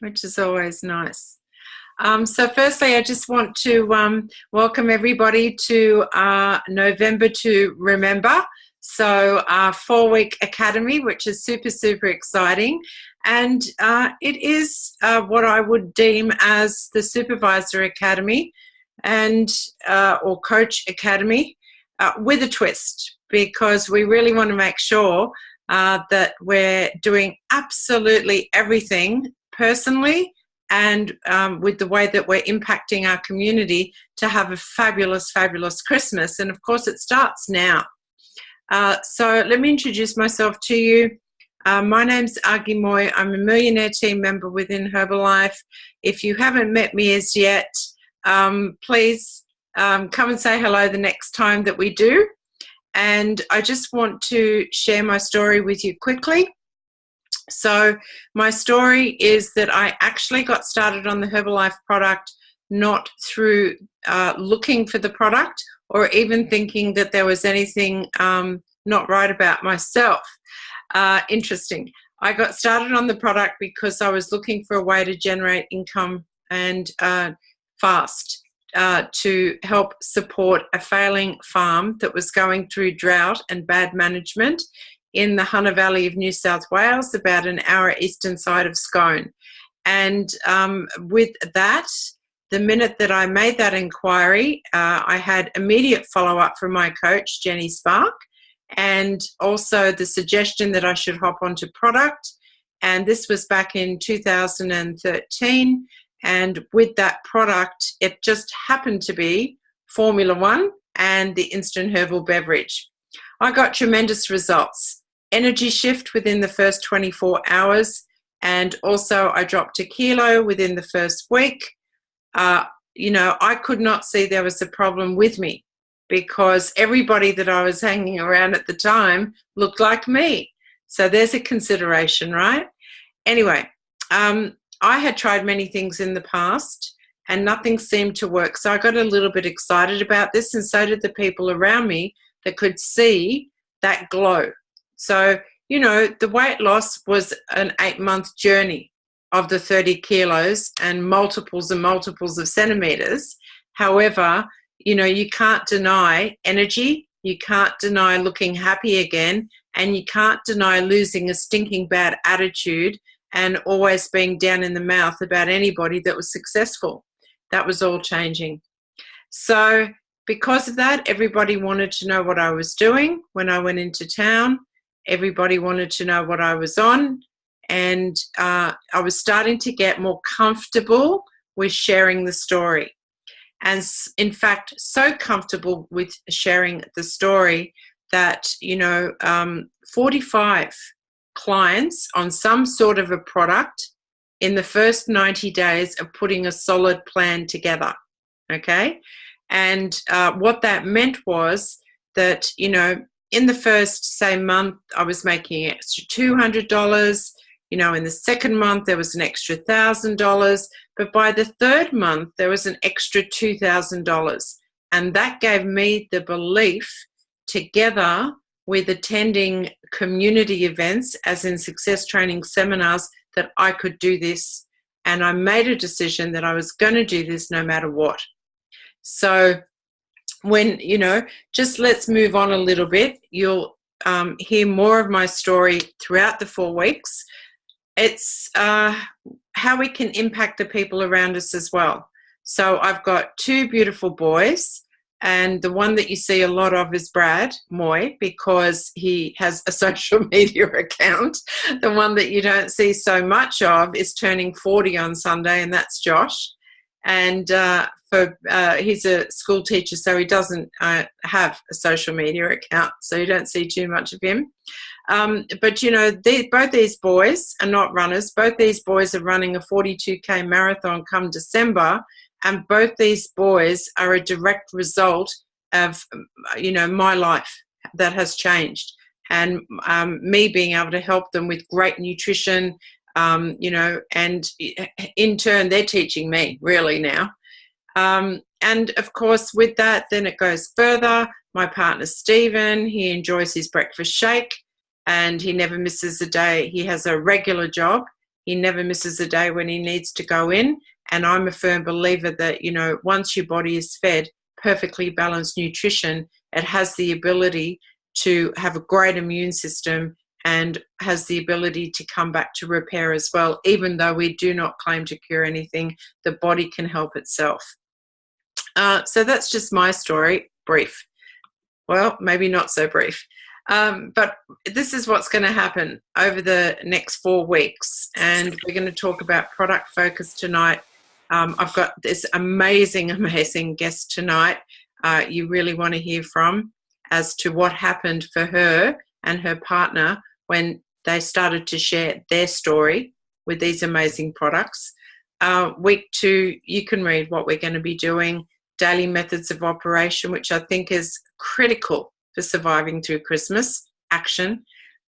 which is always nice. So firstly, I just want to welcome everybody to November to Remember. So our 4-week academy, which is super, super exciting. And it is what I would deem as the Supervisor Academy and or Coach Academy with a twist, because we really want to make sure that we're doing absolutely everything personally and with the way that we're impacting our community to have a fabulous, fabulous Christmas. And of course, it starts now. So let me introduce myself to you. My name's Agi Moy. I'm a millionaire team member within Herbalife. If you haven't met me as yet, please come and say hello the next time that we do. And I just want to share my story with you quickly. So my story is that I actually got started on the Herbalife product not through looking for the product or even thinking that there was anything not right about myself. Interesting. I got started on the product because I was looking for a way to generate income and fast to help support a failing farm that was going through drought and bad management in the Hunter Valley of New South Wales, about an hour eastern side of Scone. And with that, the minute that I made that inquiry, I had immediate follow-up from my coach, Jenny Spark, and also the suggestion that I should hop onto product. And this was back in 2013. And with that product, it just happened to be Formula One and the instant herbal beverage. I got tremendous results. Energy shift within the first 24 hours. And also I dropped 1 kilo within the first week. I could not see there was a problem with me because everybody that I was hanging around at the time looked like me. So there's a consideration, right? Anyway, I had tried many things in the past and nothing seemed to work. So I got a little bit excited about this, and so did the people around me that could see that glow. So, the weight loss was an 8-month journey of the 30 kilos and multiples and multiples of centimeters. However, you can't deny energy, you can't deny looking happy again, and you can't deny losing a stinking bad attitude and always being down in the mouth about anybody that was successful. That was all changing. So because of that, everybody wanted to know what I was doing when I went into town. Everybody wanted to know what I was on. And I was starting to get more comfortable with sharing the story. And in fact, so comfortable with sharing the story that, 45 clients on some sort of a product in the first 90 days of putting a solid plan together. Okay. And what that meant was that, in the first, say, month, I was making extra $200. In the second month, there was an extra $1,000. But by the third month, there was an extra $2,000. And that gave me the belief, together with attending community events, as in success training seminars, that I could do this. And I made a decision that I was going to do this no matter what. So when, just let's move on a little bit. You'll hear more of my story throughout the 4 weeks. It's how we can impact the people around us as well. So I've got 2 beautiful boys, and the one that you see a lot of is Brad Moy, because he has a social media account. The one that you don't see so much of is turning 40 on Sunday, and that's Josh. And he's a school teacher, so he doesn't have a social media account, so you don't see too much of him. But, both these boys are not runners. Both these boys are running a 42K marathon come December, and both these boys are a direct result of, my life that has changed, and me being able to help them with great nutrition, and in turn, they're teaching me really now. And of course, with that, then it goes further. My partner, Stephen, he enjoys his breakfast shake and he never misses a day. He has a regular job. He never misses a day when he needs to go in. And I'm a firm believer that, you know, once your body is fed perfectly balanced nutrition, it has the ability to have a great immune system and has the ability to come back to repair as well. Even though we do not claim to cure anything, the body can help itself. So that's just my story, brief. Well, maybe not so brief. But this is what's going to happen over the next 4 weeks. And we're going to talk about product focus tonight. I've got this amazing guest tonight you really want to hear from as to what happened for her and her partner when they started to share their story with these amazing products. Week 2, you can read what we're going to be doing, daily methods of operation, which I think is critical for surviving through Christmas, action,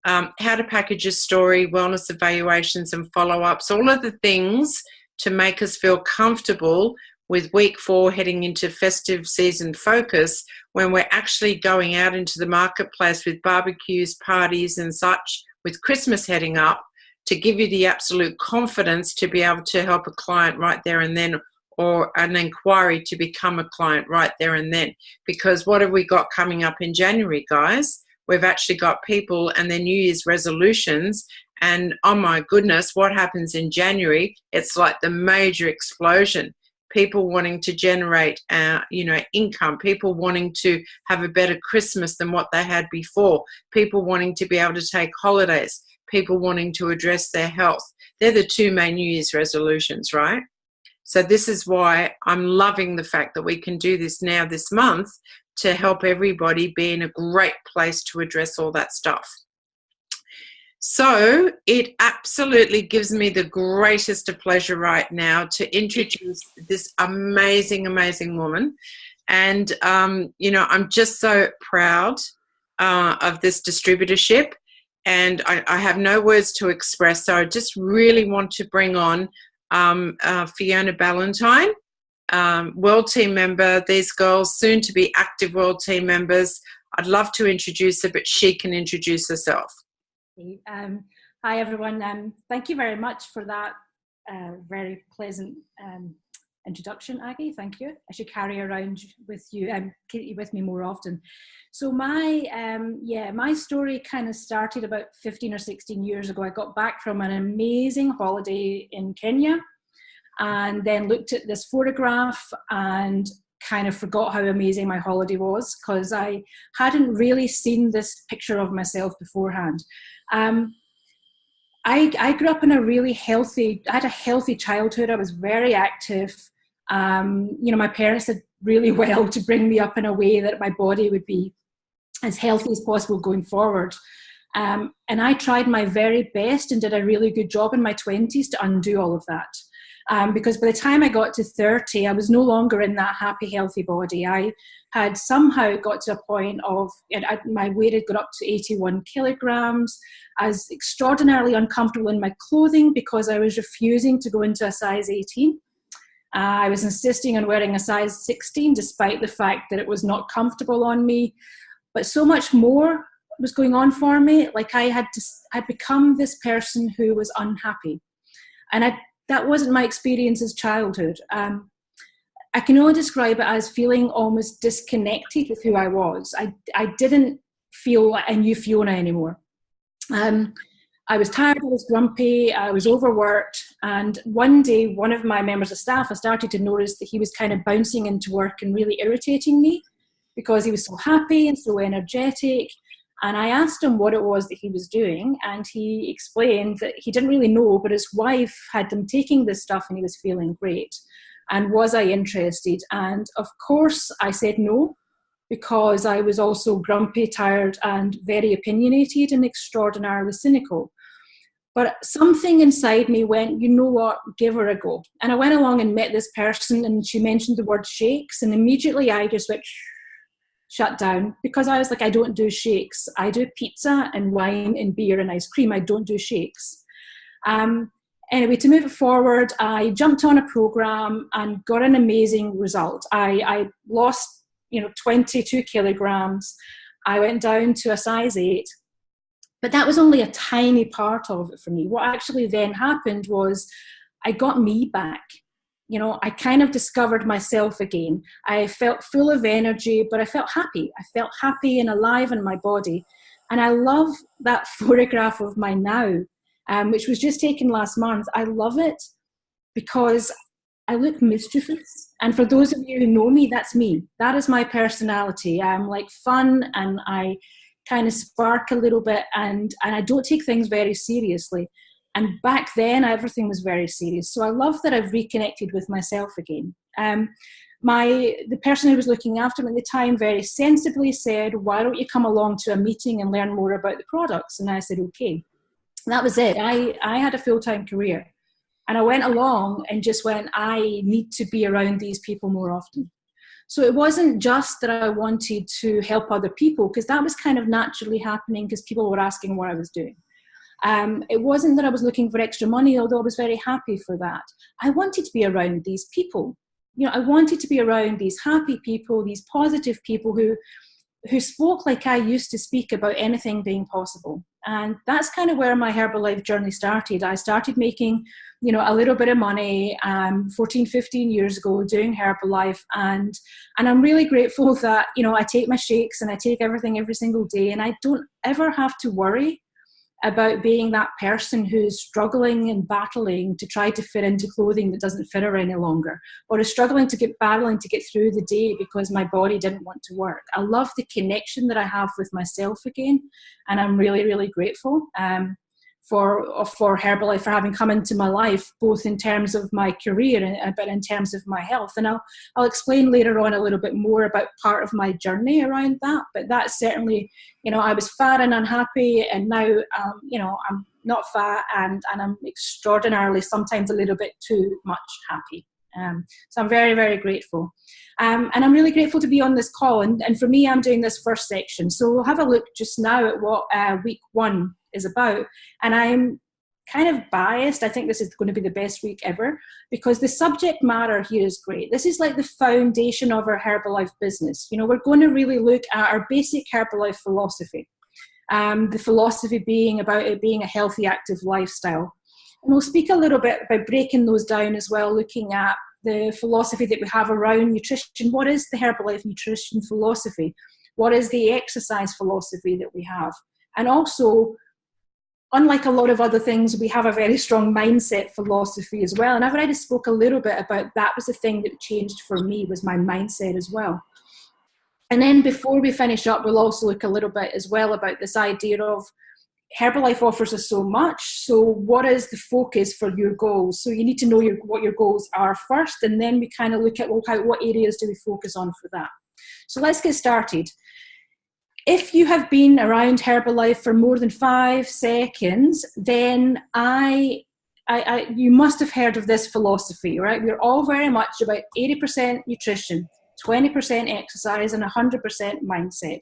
how to package a story, wellness evaluations and follow-ups, all of the things to make us feel comfortable with week 4 heading into festive season focus when we're actually going out into the marketplace with barbecues, parties and such, with Christmas heading up, to give you the absolute confidence to be able to help a client right there and then, or an inquiry to become a client right there and then. Because what have we got coming up in January, guys? We've actually got people and their New Year's resolutions. And oh my goodness, what happens in January? It's like the major explosion. People wanting to generate, income. People wanting to have a better Christmas than what they had before. People wanting to be able to take holidays. People wanting to address their health. They're the 2 main New Year's resolutions, right? So this is why I'm loving the fact that we can do this now this month to help everybody be in a great place to address all that stuff. So it absolutely gives me the greatest of pleasure right now to introduce this amazing, amazing woman. And, I'm just so proud of this distributorship. And I have no words to express. So I just really want to bring on Fiona Ballantyne, World Team member. These girls, soon to be active World Team members. I'd love to introduce her, but she can introduce herself. Hi everyone. Thank you very much for that very pleasant introduction, Aggie. Thank you. I should carry around with you and keep you with me more often. So my story kind of started about 15 or 16 years ago. I got back from an amazing holiday in Kenya and then looked at this photograph and kind of forgot how amazing my holiday was because I hadn't really seen this picture of myself beforehand. I grew up in I had a healthy childhood. I was very active. My parents did really well to bring me up in a way that my body would be as healthy as possible going forward. And I tried my very best and did a really good job in my 20s to undo all of that. Because by the time I got to 30, I was no longer in that happy, healthy body. I had somehow got to a point of, my weight had got up to 81 kilograms. I was extraordinarily uncomfortable in my clothing because I was refusing to go into a size 18. I was insisting on wearing a size 16, despite the fact that it was not comfortable on me. But so much more was going on for me. Like I'd become this person who was unhappy. And that wasn't my experience as childhood. I can only describe it as feeling almost disconnected with who I was. I didn't feel like I knew Fiona anymore. I was tired, I was grumpy, I was overworked. And one day, one of my members of staff, I started to notice that he was kind of bouncing into work and really irritating me because he was so happy and so energetic. And I asked him what it was that he was doing, and he explained that he didn't really know, but his wife had them taking this stuff and he was feeling great. And was I interested? And of course I said no, because I was also grumpy, tired, and very opinionated and extraordinarily cynical. But something inside me went, you know what, give her a go. And I went along and met this person, and she mentioned the word shakes, and immediately I just went, shut down, because I was like, I don't do shakes. I do pizza and wine and beer and ice cream. I don't do shakes. Anyway, to move it forward, I jumped on a program and got an amazing result. I lost, 22 kilograms. I went down to a size 8. But that was only a tiny part of it for me. What actually then happened was I got me back. You know, I kind of discovered myself again. I felt full of energy, but I felt happy. I felt happy and alive in my body. And I love that photograph of mine now, which was just taken last month. I love it because I look mischievous. And for those of you who know me, that's me. That is my personality. I'm like fun, and I kind of spark a little bit, and I don't take things very seriously. And back then, everything was very serious. So I love that I've reconnected with myself again. The person who was looking after me at the time very sensibly said, why don't you come along to a meeting and learn more about the products? And I said, okay. And that was it. I had a full-time career. And I went along and just went, I need to be around these people more often. So it wasn't just that I wanted to help other people, because that was kind of naturally happening because people were asking what I was doing. It wasn't that I was looking for extra money, although I was very happy for that. I wanted to be around these people. You know, I wanted to be around these happy people, these positive people who spoke like I used to speak about anything being possible. And that's kind of where my Herbalife journey started. I started making, you know, a little bit of money 14, 15 years ago doing Herbalife. And I'm really grateful that, you know, I take my shakes and I take everything every single day. And I don't ever have to worry about being that person who's struggling and battling to try to fit into clothing that doesn't fit her any longer, or is battling to get through the day because my body didn't want to work. I love the connection that I have with myself again, and I'm really, really grateful for Herbalife, for having come into my life, both in terms of my career but in terms of my health. And I'll explain later on a little bit more about part of my journey around that. But that's certainly, you know, I was fat and unhappy, and now, you know, I'm not fat and I'm extraordinarily, sometimes a little bit too much happy. So I'm very, very grateful. And I'm really grateful to be on this call. And for me, I'm doing this first section. So we'll have a look just now at what week 1 is about. And I'm kind of biased. I think this is going to be the best week ever because the subject matter here is great. This is like the foundation of our Herbalife business. You know, we're going to really look at our basic Herbalife philosophy. The philosophy being about it being a healthy, active lifestyle. And we'll speak a little bit about breaking those down as well, looking at the philosophy that we have around nutrition. What is the Herbalife nutrition philosophy? What is the exercise philosophy that we have? And also, unlike a lot of other things, we have a very strong mindset philosophy as well. And I've already spoke a little bit about that. Was the thing that changed for me, was my mindset as well. And then before we finish up, we'll also look a little bit as well about this idea of Herbalife offers us so much. So what is the focus for your goals? So you need to know what your goals are first, and then we kind of look at, well, what areas do we focus on for that? So let's get started. If you have been around Herbalife for more than 5 seconds, then you must have heard of this philosophy, right? We're all very much about 80% nutrition, 20% exercise, and 100% mindset.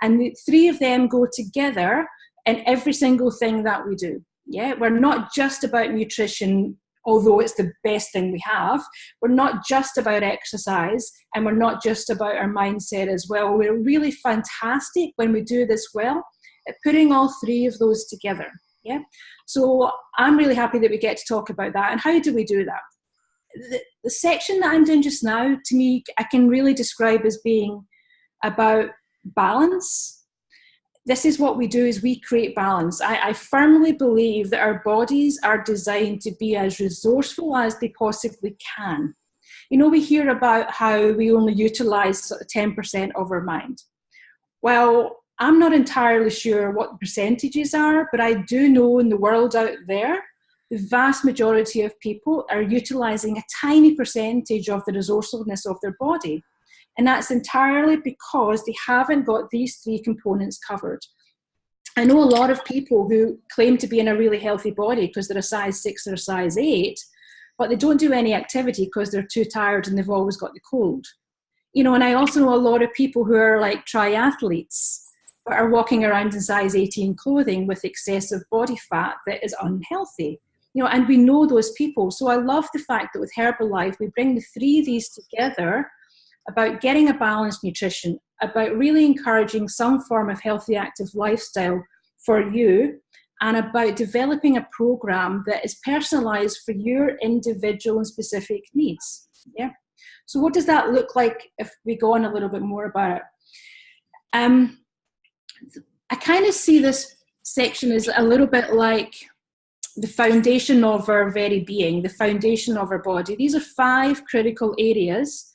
And the 3 of them go together in every single thing that we do. Yeah, we're not just about nutrition, although it's the best thing we have. We're not just about exercise, and we're not just about our mindset as well. We're really fantastic when we do this well at putting all 3 of those together. Yeah, so I'm really happy that we get to talk about that. And how do we do that? The section that I'm doing just now, to me, I can really describe as being about balance. This is what we do, is we create balance. I firmly believe that our bodies are designed to be as resourceful as they possibly can. You know, we hear about how we only utilize sort of 10% of our mind. Well, I'm not entirely sure what the percentages are, but I do know in the world out there, the vast majority of people are utilizing a tiny percentage of the resourcefulness of their body. And that's entirely because they haven't got these 3 components covered. I know a lot of people who claim to be in a really healthy body because they're a size 6 or a size 8, but they don't do any activity because they're too tired and they've always got the cold. You know, and I also know a lot of people who are like triathletes, but are walking around in size 18 clothing with excessive body fat that is unhealthy. You know, and we know those people. So I love the fact that with Herbalife, we bring the 3 of these together, about getting a balanced nutrition, about really encouraging some form of healthy, active lifestyle for you, and about developing a program that is personalized for your individual and specific needs. Yeah. So what does that look like if we go on a little bit more about it? I kind of see this section as a little bit like the foundation of our very being, the foundation of our body. These are 5 critical areas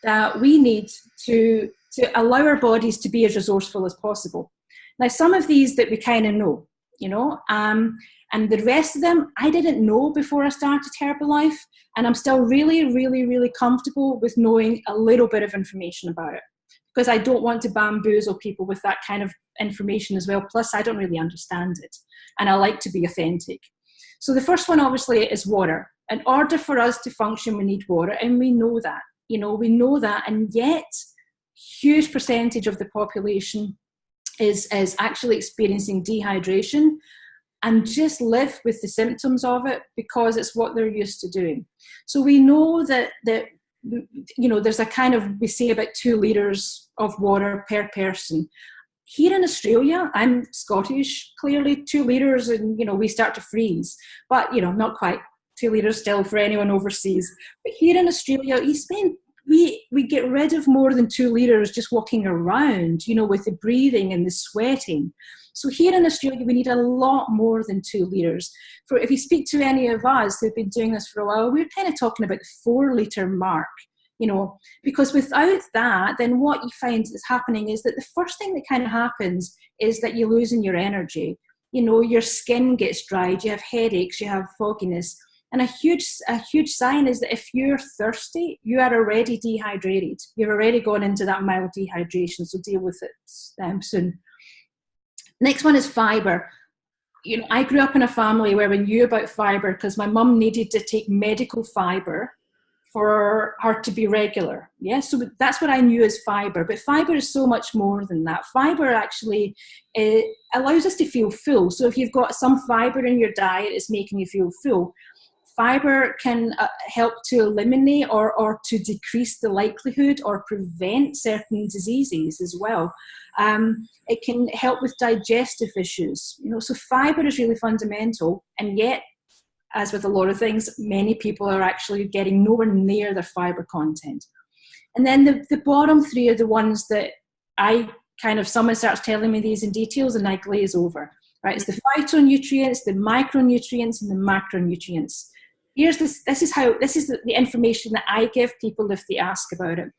that we need to allow our bodies to be as resourceful as possible. Now, some of these that we kind of know, and the rest of them I didn't know before I started Herbalife, and I'm still really, really, really comfortable with knowing a little bit of information about it, because I don't want to bamboozle people with that kind of information as well. Plus, I don't really understand it, and I like to be authentic. So the first one, obviously, is water. In order for us to function, we need water, and we know that. We know that, and yet huge percentage of the population is actually experiencing dehydration and just live with the symptoms of it because it's what they're used to doing. So we know that there's a kind of, we say about 2 litres of water per person. Here in Australia, I'm Scottish, clearly 2 litres and, we start to freeze. But, not quite 2 litres still for anyone overseas. But here in Australia, we get rid of more than 2 litres just walking around, with the breathing and the sweating. So here in Australia, we need a lot more than 2 litres. If you speak to any of us who've been doing this for a while, we're kind of talking about the 4 litre mark, because without that, then what you find is happening is that the first thing that kind of happens is that you're losing your energy. Your skin gets dried, you have headaches, you have fogginess. And a huge sign is that if you're thirsty, you are already dehydrated. You've already gone into that mild dehydration, so deal with it soon. Next one is fibre. I grew up in a family where we knew about fibre because my mum needed to take medical fibre for her to be regular. Yeah, so that's what I knew as fibre. But fibre is so much more than that. Fibre actually allows us to feel full. So if you've got some fibre in your diet, it's making you feel full. Fibre can help to eliminate or to decrease the likelihood or prevent certain diseases as well. It can help with digestive issues. So fibre is really fundamental, and yet, as with a lot of things, many people are actually getting nowhere near their fibre content. And then the bottom 3 are the ones that someone starts telling me these in details and I glaze over. Right? It's the phytonutrients, the micronutrients, and the macronutrients. This is the information that I give people if they ask about it.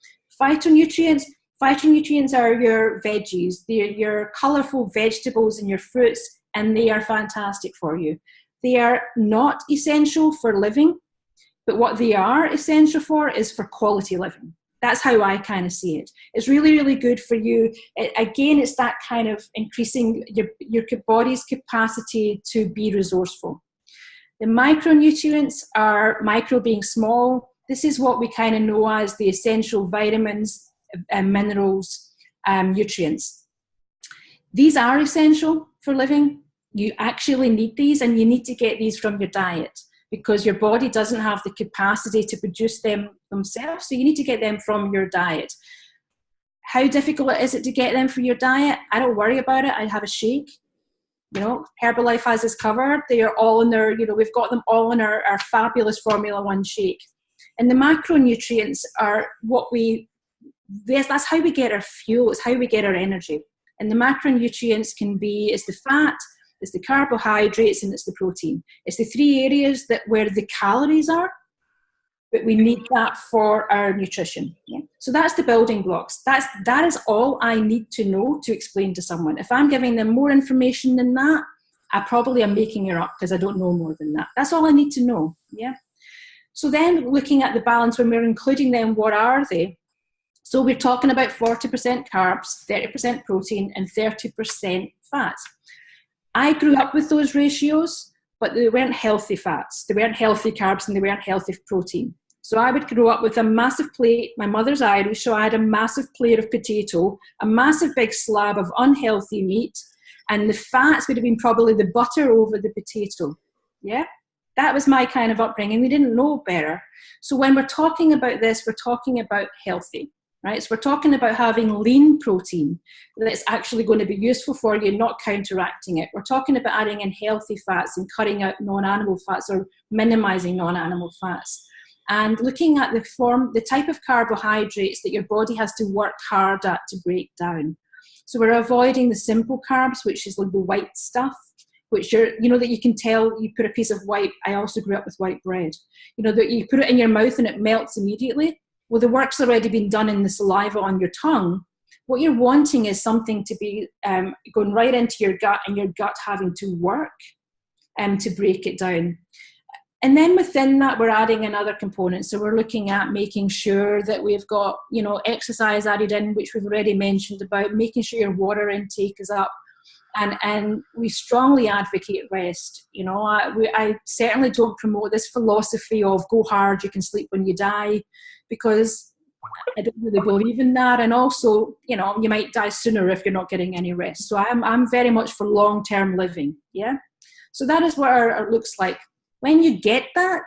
Phytonutrients are your veggies. They're your colourful vegetables and your fruits, and they are fantastic for you. They are not essential for living, but what they are essential for is for quality living. That's how I kind of see it. It's really, really good for you. It's that kind of increasing your body's capacity to be resourceful. The micronutrients are, micro being small. This is what we kind of know as the essential vitamins, minerals, nutrients. These are essential for living. You actually need these, and you need to get these from your diet because your body doesn't have the capacity to produce them themselves. So you need to get them from your diet. How difficult is it to get them from your diet? I don't worry about it. I have a shake. Herbalife has us covered. They are all in their, we've got them all in our fabulous Formula 1 shake. And the macronutrients are that's how we get our fuel. It's how we get our energy. And the macronutrients is the fat, it's the carbohydrates, and it's the protein. It's the 3 areas where the calories are, but we need that for our nutrition. Yeah? So that's the building blocks. That is all I need to know to explain to someone. If I'm giving them more information than that, I probably am making it up because I don't know more than that. That's all I need to know. Yeah. So then looking at the balance, when we're including them, what are they? So we're talking about 40% carbs, 30% protein, and 30% fats. I grew up with those ratios, but they weren't healthy fats. They weren't healthy carbs, and they weren't healthy protein. So I would grow up with a massive plate. My mother's Irish, so I had a massive plate of potato, a massive big slab of unhealthy meat, and the fats would have been probably the butter over the potato. Yeah? That was my kind of upbringing. We didn't know better. So when we're talking about this, we're talking about healthy, right? So we're talking about having lean protein that's actually going to be useful for you, not counteracting it. We're talking about adding in healthy fats and cutting out non-animal fats or minimizing non-animal fats. And looking at the type of carbohydrates that your body has to work hard at to break down. So we're avoiding the simple carbs, which is like the white stuff, which that you can tell. You put a piece of white, I also grew up with white bread, that you put it in your mouth and it melts immediately. Well, the work's already been done in the saliva on your tongue. What you're wanting is something to be going right into your gut, and your gut having to work to break it down. And then within that, we're adding another component. So we're looking at making sure that we've got, exercise added in, which we've already mentioned about, making sure your water intake is up. And we strongly advocate rest. I certainly don't promote this philosophy of go hard, you can sleep when you die, because I don't really believe in that. And also, you might die sooner if you're not getting any rest. So I'm very much for long-term living. Yeah. So that is what our looks like. When you get that,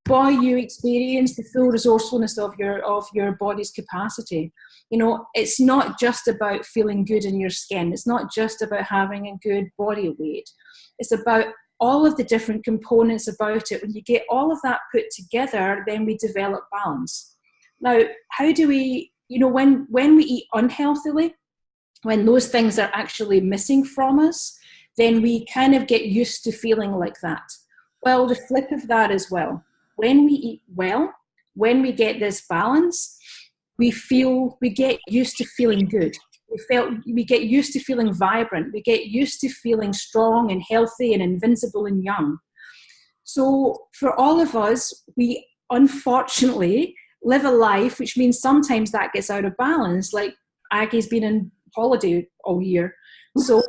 boy, you experience the full resourcefulness of your body's capacity. It's not just about feeling good in your skin. It's not just about having a good body weight. It's about all of the different components about it. When you get all of that put together, then we develop balance. Now, how do we, when we eat unhealthily, when those things are actually missing from us, then we kind of get used to feeling like that. Well, the flip of that as well. When we eat well, when we get this balance, we get used to feeling good. We get used to feeling vibrant. We get used to feeling strong and healthy and invincible and young. So for all of us, we unfortunately live a life, which means sometimes that gets out of balance. Like Aggie's been on holiday all year. So,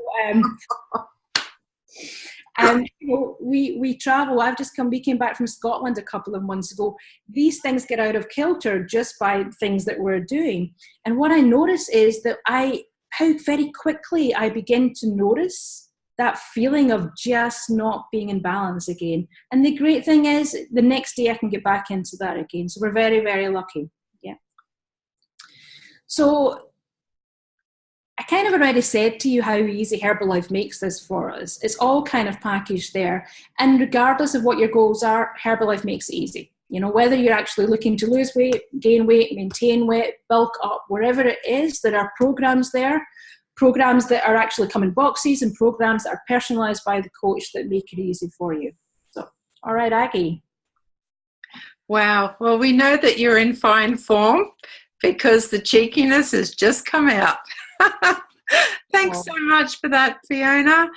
we travel. We came back from Scotland a couple of months ago. These things get out of kilter just by things that we're doing. And what I notice is that how very quickly I begin to notice that feeling of just not being in balance again. And the great thing is the next day I can get back into that again. So we're very, very lucky. Yeah. So I kind of already said to you how easy Herbalife makes this for us. It's all kind of packaged there. And regardless of what your goals are, Herbalife makes it easy. Whether you're actually looking to lose weight, gain weight, maintain weight, bulk up, wherever it is, there are programs there, programs that are actually come in boxes and programs that are personalized by the coach that make it easy for you. So, all right, Aggie. Wow. Well, we know that you're in fine form because the cheekiness has just come out. Thanks so much for that, Fiona.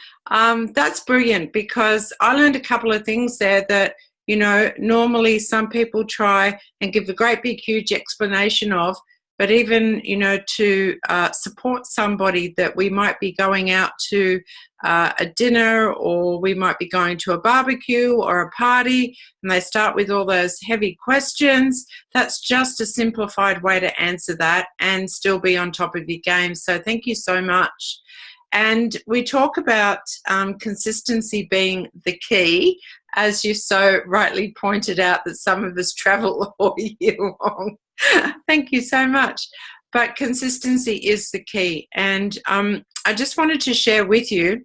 That's brilliant, because I learned a couple of things there that, normally some people try and give a great big huge explanation of, but even, to support somebody that we might be going out to a dinner, or we might be going to a barbecue or a party, and they start with all those heavy questions. That's just a simplified way to answer that and still be on top of your game. So thank you so much. And we talk about consistency being the key, as you so rightly pointed out that some of us travel all year long. Thank you so much. But consistency is the key. And I just wanted to share with you,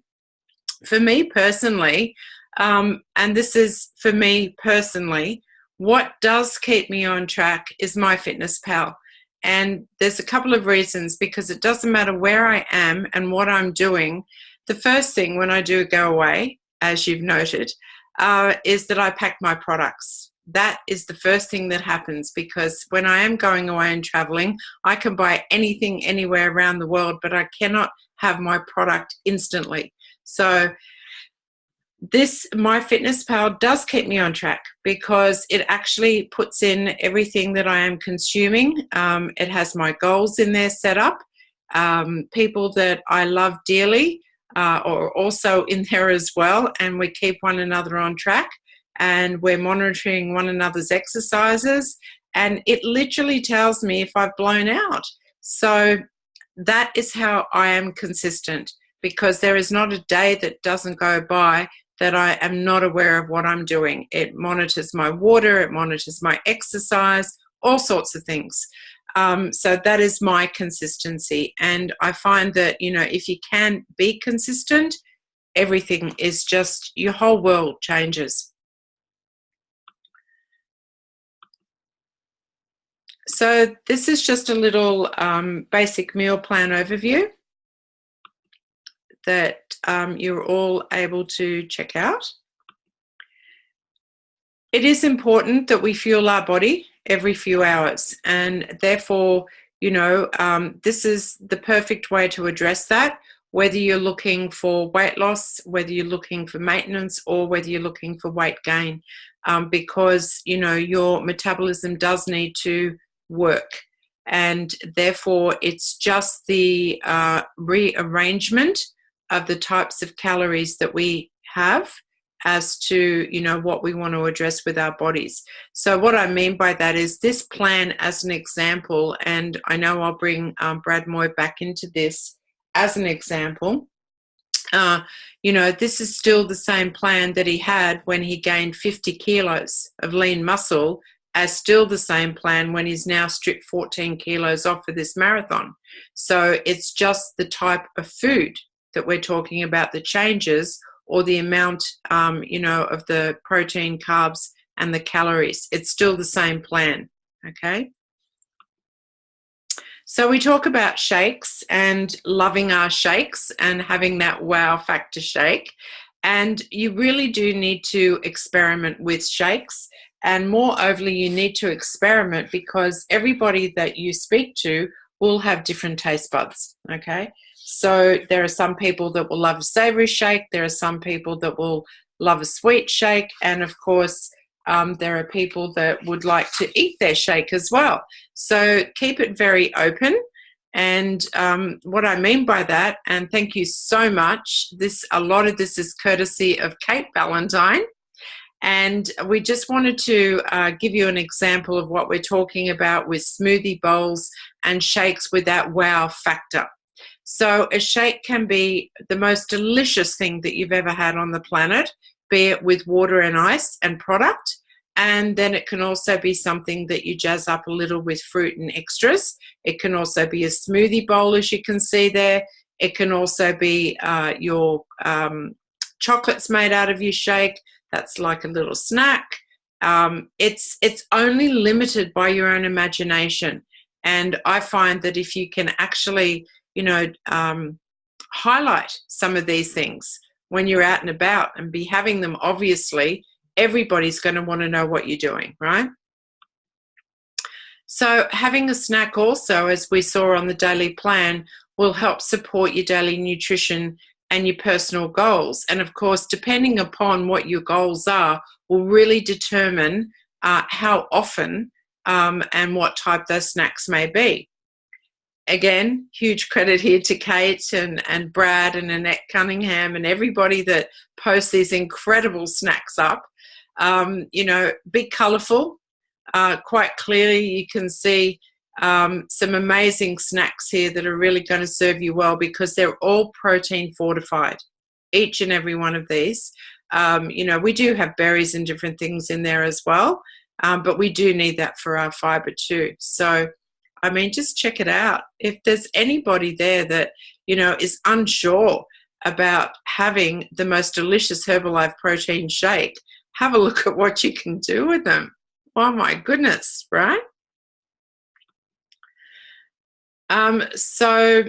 for me personally, and this is for me personally, what does keep me on track is MyFitnessPal. And there's a couple of reasons, because it doesn't matter where I am and what I'm doing. The first thing when I do go away, as you've noted, is that I pack my products. That is the first thing that happens, because when I am going away and traveling, I can buy anything anywhere around the world, but I cannot have my product instantly. So this MyFitnessPal does keep me on track, because it actually puts in everything that I am consuming. It has my goals in there set up. People that I love dearly are also in there as well, and we keep one another on track, and we're monitoring one another's exercises, and it literally tells me if I've blown out. So that is how I am consistent, because there is not a day that doesn't go by that I am not aware of what I'm doing. It monitors my water, it monitors my exercise, all sorts of things. So that is my consistency. And I find that, if you can be consistent, everything is just, your whole world changes. So this is just a little basic meal plan overview that you're all able to check out. It is important that we fuel our body every few hours, and therefore, this is the perfect way to address that, whether you're looking for weight loss, whether you're looking for maintenance, or whether you're looking for weight gain, because, your metabolism does need to work. And therefore, it's just the rearrangement of the types of calories that we have as to, what we want to address with our bodies. So what I mean by that is this plan as an example, and I know I'll bring Brad Moy back into this as an example. This is still the same plan that he had when he gained 50 kilos of lean muscle, as still the same plan when he's now stripped 14 kilos off for this marathon. So it's just the type of food that we're talking about, the changes, or the amount, of the protein, carbs, and the calories. It's still the same plan, okay? So we talk about shakes and loving our shakes and having that wow factor shake. And you really do need to experiment with shakes. And moreover, you need to experiment because everybody that you speak to will have different taste buds, okay? So there are some people that will love a savory shake. There are some people that will love a sweet shake. And of course, there are people that would like to eat their shake as well. So keep it very open. And what I mean by that, and thank you so much, a lot of this is courtesy of Kate Valentine. And we just wanted to give you an example of what we're talking about with smoothie bowls and shakes with that wow factor. So a shake can be the most delicious thing that you've ever had on the planet, be it with water and ice and product. And then it can also be something that you jazz up a little with fruit and extras. It can also be a smoothie bowl, as you can see there. It can also be your chocolates made out of your shake. That's like a little snack. It's only limited by your own imagination. And I find that if you can actually, highlight some of these things when you're out and about and be having them, obviously, everybody's going to want to know what you're doing, right? So having a snack also, as we saw on the daily plan, will help support your daily nutrition and your personal goals. And of course, depending upon what your goals are, will really determine how often and what type those snacks may be. Again, huge credit here to Kate and Brad and Annette Cunningham and everybody that posts these incredible snacks up. Be colourful. Quite clearly you can see some amazing snacks here that are really going to serve you well because they're all protein fortified, each and every one of these. We do have berries and different things in there as well, but we do need that for our fibre too. So, just check it out. If there's anybody there that, is unsure about having the most delicious Herbalife protein shake, have a look at what you can do with them. Oh my goodness, right? So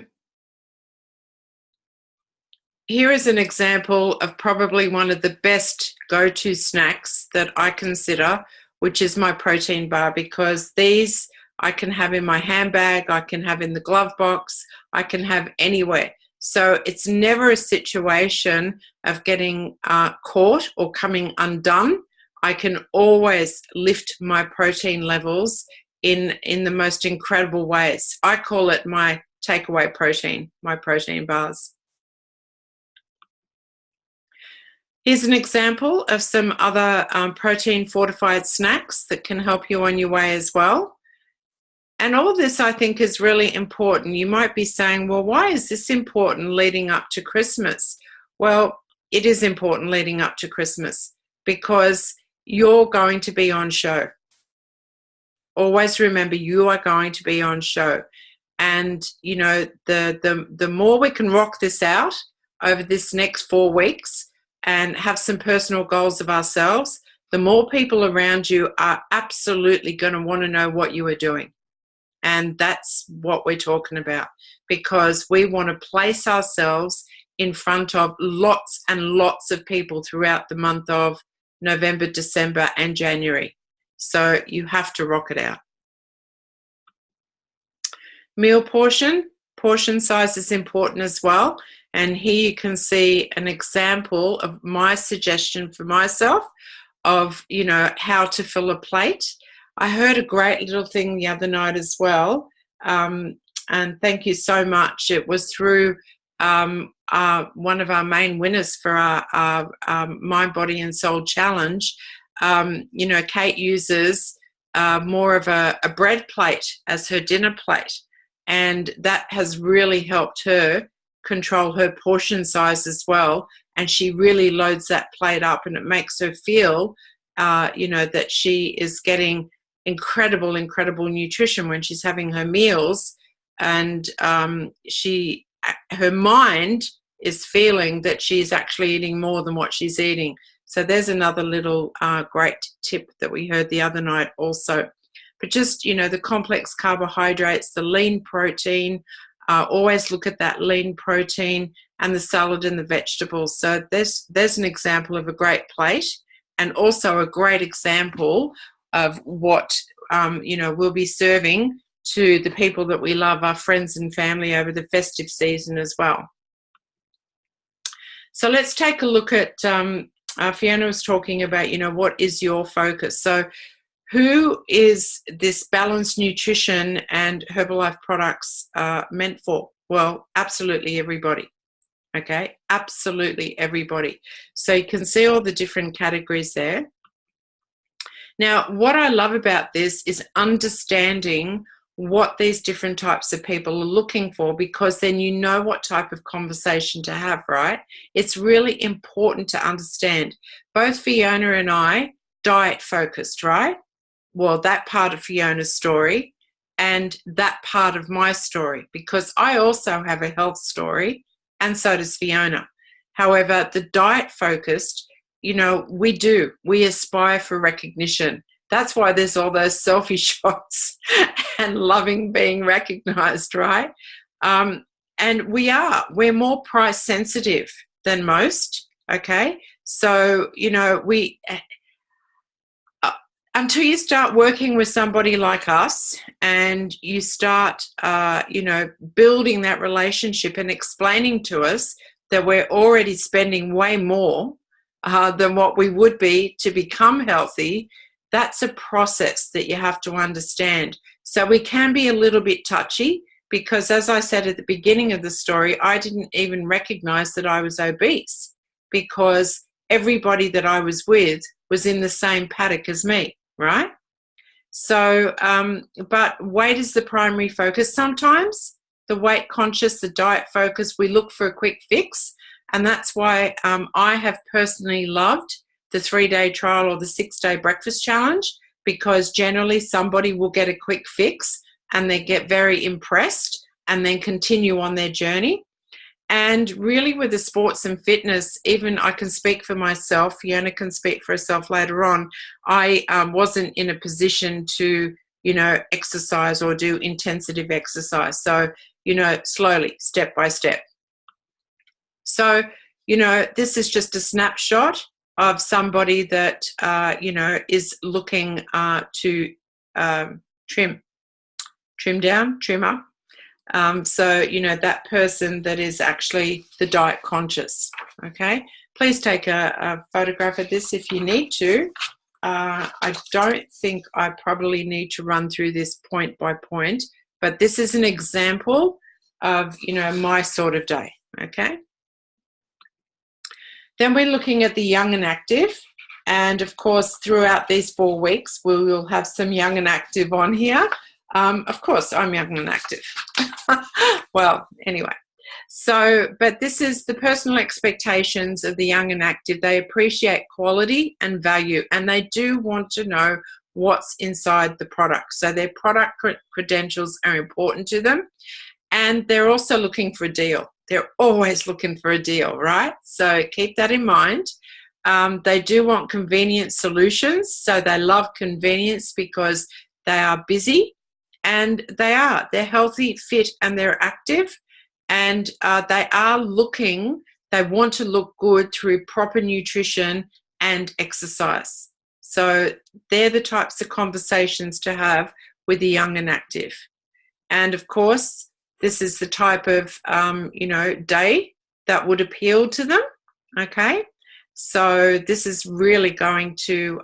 here is an example of probably one of the best go-to snacks that I consider, which is my protein bar, because these I can have in my handbag, I can have in the glove box, I can have anywhere. So it's never a situation of getting caught or coming undone. I can always lift my protein levels in the most incredible ways. I call it my takeaway protein, my protein bars. Here's an example of some other protein fortified snacks that can help you on your way as well. And all of this, I think, is really important. You might be saying, well, why is this important leading up to Christmas? Well, it is important leading up to Christmas because you're going to be on show. always remember you are going to be on show. And, you know, the more we can rock this out over this next 4 weeks and have some personal goals of ourselves, the more people around you are absolutely going to want to know what you are doing. And that's what we're talking about, because we want to place ourselves in front of lots and lots of people throughout the month of November, December, and January. So you have to rock it out. Meal portion size is important as well. And here you can see an example of my suggestion for myself of, you know, how to fill a plate. I heard a great little thing the other night as well. And thank you so much. It was through one of our main winners for our Mind, Body and Soul Challenge. You know, Kate uses more of a bread plate as her dinner plate. And that has really helped her control her portion size as well. And she really loads that plate up, and it makes her feel, you know, that she is getting incredible nutrition when she's having her meals. And her mind is feeling that she's actually eating more than what she's eating. So there's another little great tip that we heard the other night also. But just, you know, the complex carbohydrates, the lean protein, always look at that lean protein, and the salad and the vegetables. So there's an example of a great plate, and also a great example of what, you know, we'll be serving to the people that we love, our friends and family, over the festive season as well. So let's take a look at, Fiona was talking about, you know, what is your focus? So who is this balanced nutrition and Herbalife products meant for? Well, absolutely everybody. Okay, absolutely everybody. So you can see all the different categories there. Now, what I love about this is understanding what these different types of people are looking for, because then you know what type of conversation to have, right? It's really important to understand. Both Fiona and I diet focused, right? Well, that part of Fiona's story and that part of my story, because I also have a health story, and so does Fiona. However, the diet focused, you know, we aspire for recognition. That's why there's all those selfie shots and loving being recognized, right? And we're more price sensitive than most, okay? So, you know, until you start working with somebody like us and you start, you know, building that relationship and explaining to us that we're already spending way more than what we would be to become healthy, that's a process that you have to understand. So we can be a little bit touchy, because as I said at the beginning of the story, I didn't even recognize that I was obese, because everybody that I was with was in the same paddock as me, right? So, but weight is the primary focus. Sometimes the weight conscious, the diet focus, we look for a quick fix. And that's why I have personally loved the 3-day trial or the 6-day breakfast challenge, because generally somebody will get a quick fix and they get very impressed and then continue on their journey. And really with the sports and fitness, even I can speak for myself, Fiona can speak for herself later on, I wasn't in a position to, you know, exercise or do intensive exercise. So, you know, slowly, step by step. So, you know, this is just a snapshot of somebody that, you know, is looking to trim up. So, you know, that person that is actually the diet conscious, okay? Please take a photograph of this if you need to. I don't think I probably need to run through this point by point, but this is an example of, you know, my sort of day, okay? Then we're looking at the young and active. And of course, throughout these 4 weeks, we will have some young and active on here. Of course, I'm young and active. Well, anyway. So, but this is the personal expectations of the young and active. They appreciate quality and value, and they do want to know what's inside the product. So their product credentials are important to them. And they're also looking for a deal. They're always looking for a deal, right? So keep that in mind. They do want convenient solutions. So they love convenience because they are busy, and they're healthy, fit, and they're active. And they want to look good through proper nutrition and exercise. So they're the types of conversations to have with the young and active. And of course, this is the type of, day that would appeal to them, okay? So this is really going to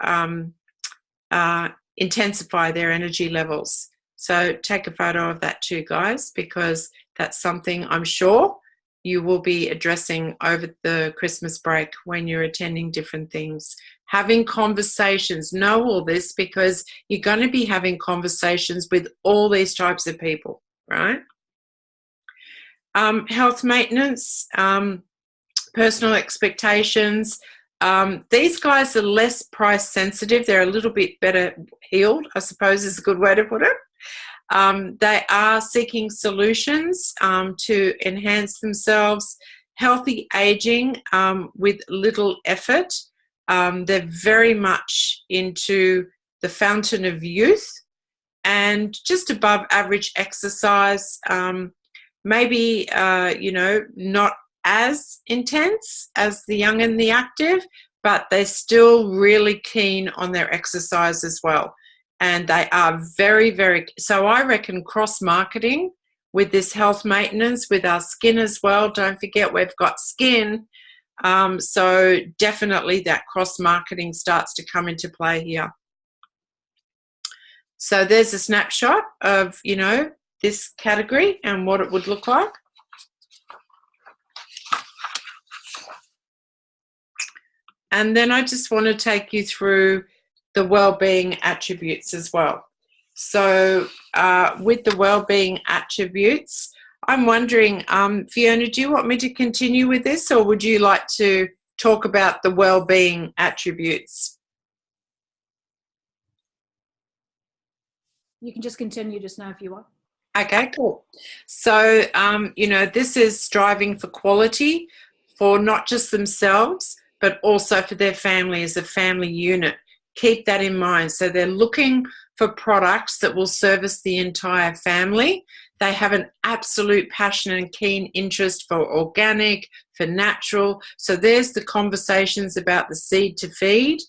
intensify their energy levels. So take a photo of that too, guys, because that's something I'm sure you will be addressing over the Christmas break when you're attending different things. Having conversations, know all this because you're going to be having conversations with all these types of people, right? Health maintenance, personal expectations. These guys are less price sensitive. They're a little bit better healed, I suppose is a good way to put it. They are seeking solutions to enhance themselves, healthy aging with little effort. They're very much into the fountain of youth and just above average exercise. Maybe, not as intense as the young and the active, but they're still really keen on their exercise as well. And they are very, very, so I reckon cross-marketing with this health maintenance, with our skin as well. Don't forget we've got skin. So definitely that cross-marketing starts to come into play here. So there's a snapshot of, this category and what it would look like. And then I just want to take you through the well-being attributes as well. So with the well-being attributes, I'm wondering, Fiona, do you want me to continue with this, or would you like to talk about the well-being attributes? You can just continue just now if you want. Okay, cool. So, this is striving for quality for not just themselves, but also for their family as a family unit. Keep that in mind. So they're looking for products that will service the entire family. They have an absolute passion and keen interest for organic, for natural. So there's the conversations about the seed to feed.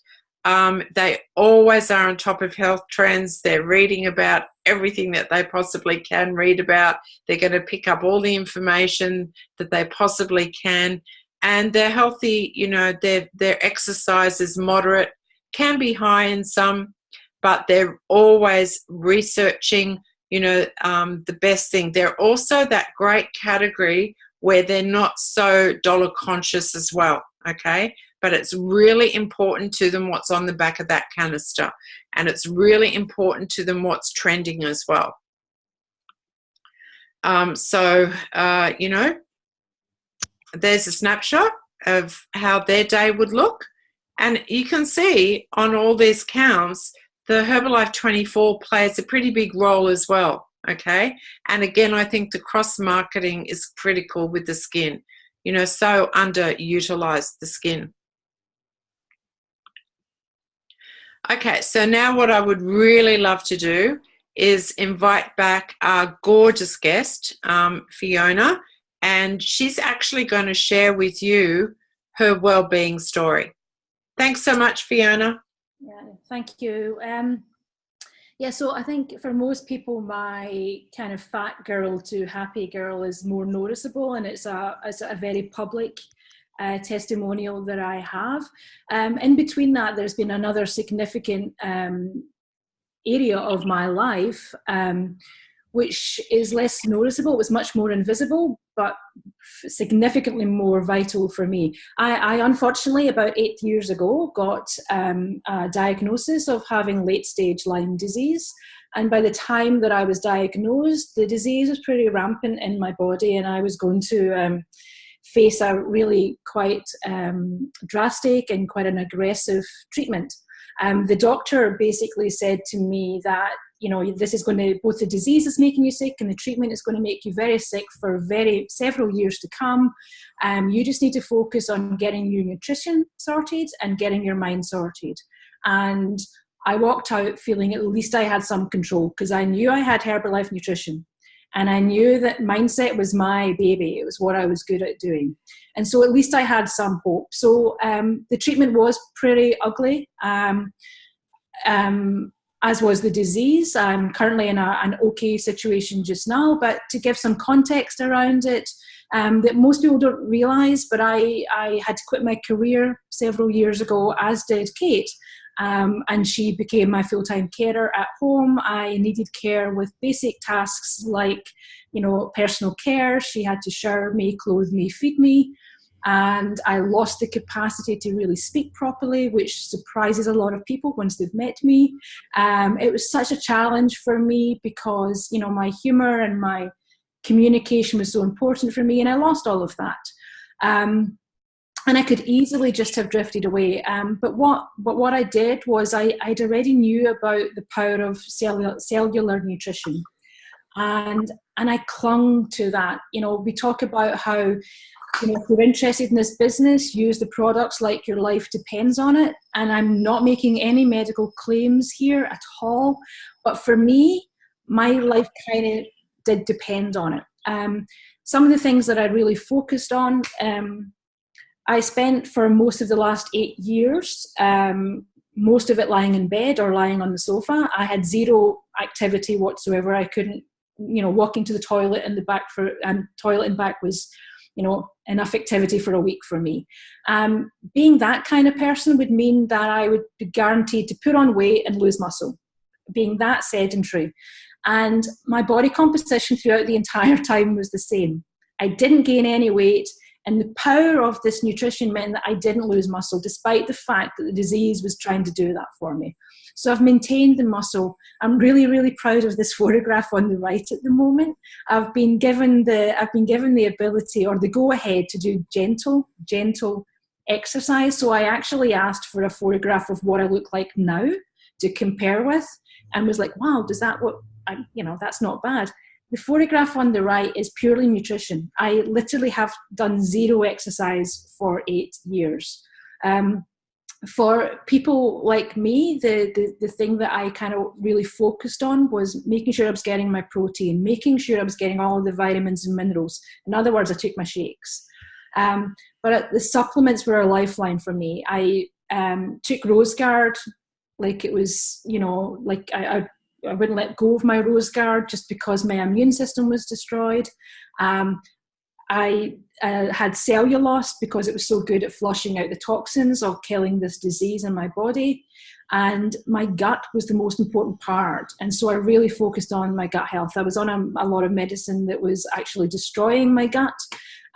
They always are on top of health trends. They're reading about everything that they possibly can read about. They're going to pick up all the information that they possibly can. And they're healthy, their exercise is moderate, can be high in some, but they're always researching, the best thing. They're also that great category where they're not so dollar conscious as well, okay? But it's really important to them what's on the back of that canister. And it's really important to them what's trending as well. There's a snapshot of how their day would look. And you can see on all these counts, the Herbalife 24 plays a pretty big role as well, okay? And again, I think the cross-marketing is critical with the skin. So underutilized, the skin. Okay, so now what I would really love to do is invite back our gorgeous guest, Fiona, and she's actually going to share with you her well-being story. Thanks so much, Fiona. Yeah, thank you. So I think for most people, my kind of fat girl to happy girl is more noticeable, and it's a very public testimonial that I have. In between that, there's been another significant area of my life which is less noticeable. It was much more invisible, but significantly more vital for me. I unfortunately, about 8 years ago, got a diagnosis of having late-stage Lyme disease. And by the time that I was diagnosed, the disease was pretty rampant in my body, and I was going to face a really quite drastic and quite an aggressive treatment. The doctor basically said to me that, this is going to, both the disease is making you sick and the treatment is going to make you very sick for several years to come. You just need to focus on getting your nutrition sorted and getting your mind sorted. And I walked out feeling at least I had some control, because I knew I had Herbalife Nutrition. And I knew that mindset was my baby. It was what I was good at doing. And so at least I had some hope. So the treatment was pretty ugly, as was the disease. I'm currently in an okay situation just now, but to give some context around it, that most people don't realise, but I had to quit my career several years ago, as did Kate. And she became my full-time carer at home. I needed care with basic tasks like, personal care. She had to shower me, clothe me, feed me. And I lost the capacity to really speak properly, which surprises a lot of people once they've met me. It was such a challenge for me because, my humour and my communication was so important for me, and I lost all of that. And I could easily just have drifted away. But what I did was I'd already knew about the power of cellular nutrition. And I clung to that. We talk about how, if you're interested in this business, use the products like your life depends on it. And I'm not making any medical claims here at all. But for me, my life kind of did depend on it. Some of the things that I really focused on, I spent for most of the last 8 years, most of it lying in bed or lying on the sofa. I had zero activity whatsoever. I couldn't, walking to the toilet and toilet and back was, enough activity for a week for me. Being that kind of person would mean that I would be guaranteed to put on weight and lose muscle, being that sedentary. And my body composition throughout the entire time was the same. I didn't gain any weight. And the power of this nutrition meant that I didn't lose muscle, despite the fact that the disease was trying to do that for me. So I've maintained the muscle. I'm really, really proud of this photograph on the right at the moment. I've been given the ability or the go-ahead to do gentle exercise. So I actually asked for a photograph of what I look like now to compare with, and was like, wow, that's not bad. The photograph on the right is purely nutrition. I literally have done zero exercise for 8 years. For people like me, the thing that I kind of really focused on was making sure I was getting my protein, making sure I was getting all of the vitamins and minerals. In other words, I took my shakes. But the supplements were a lifeline for me. I took RoseGuard like it was, I wouldn't let go of my RoseGuard just because my immune system was destroyed. I had cellulose because it was so good at flushing out the toxins of killing this disease in my body. And my gut was the most important part. And so I really focused on my gut health. I was on a lot of medicine that was actually destroying my gut.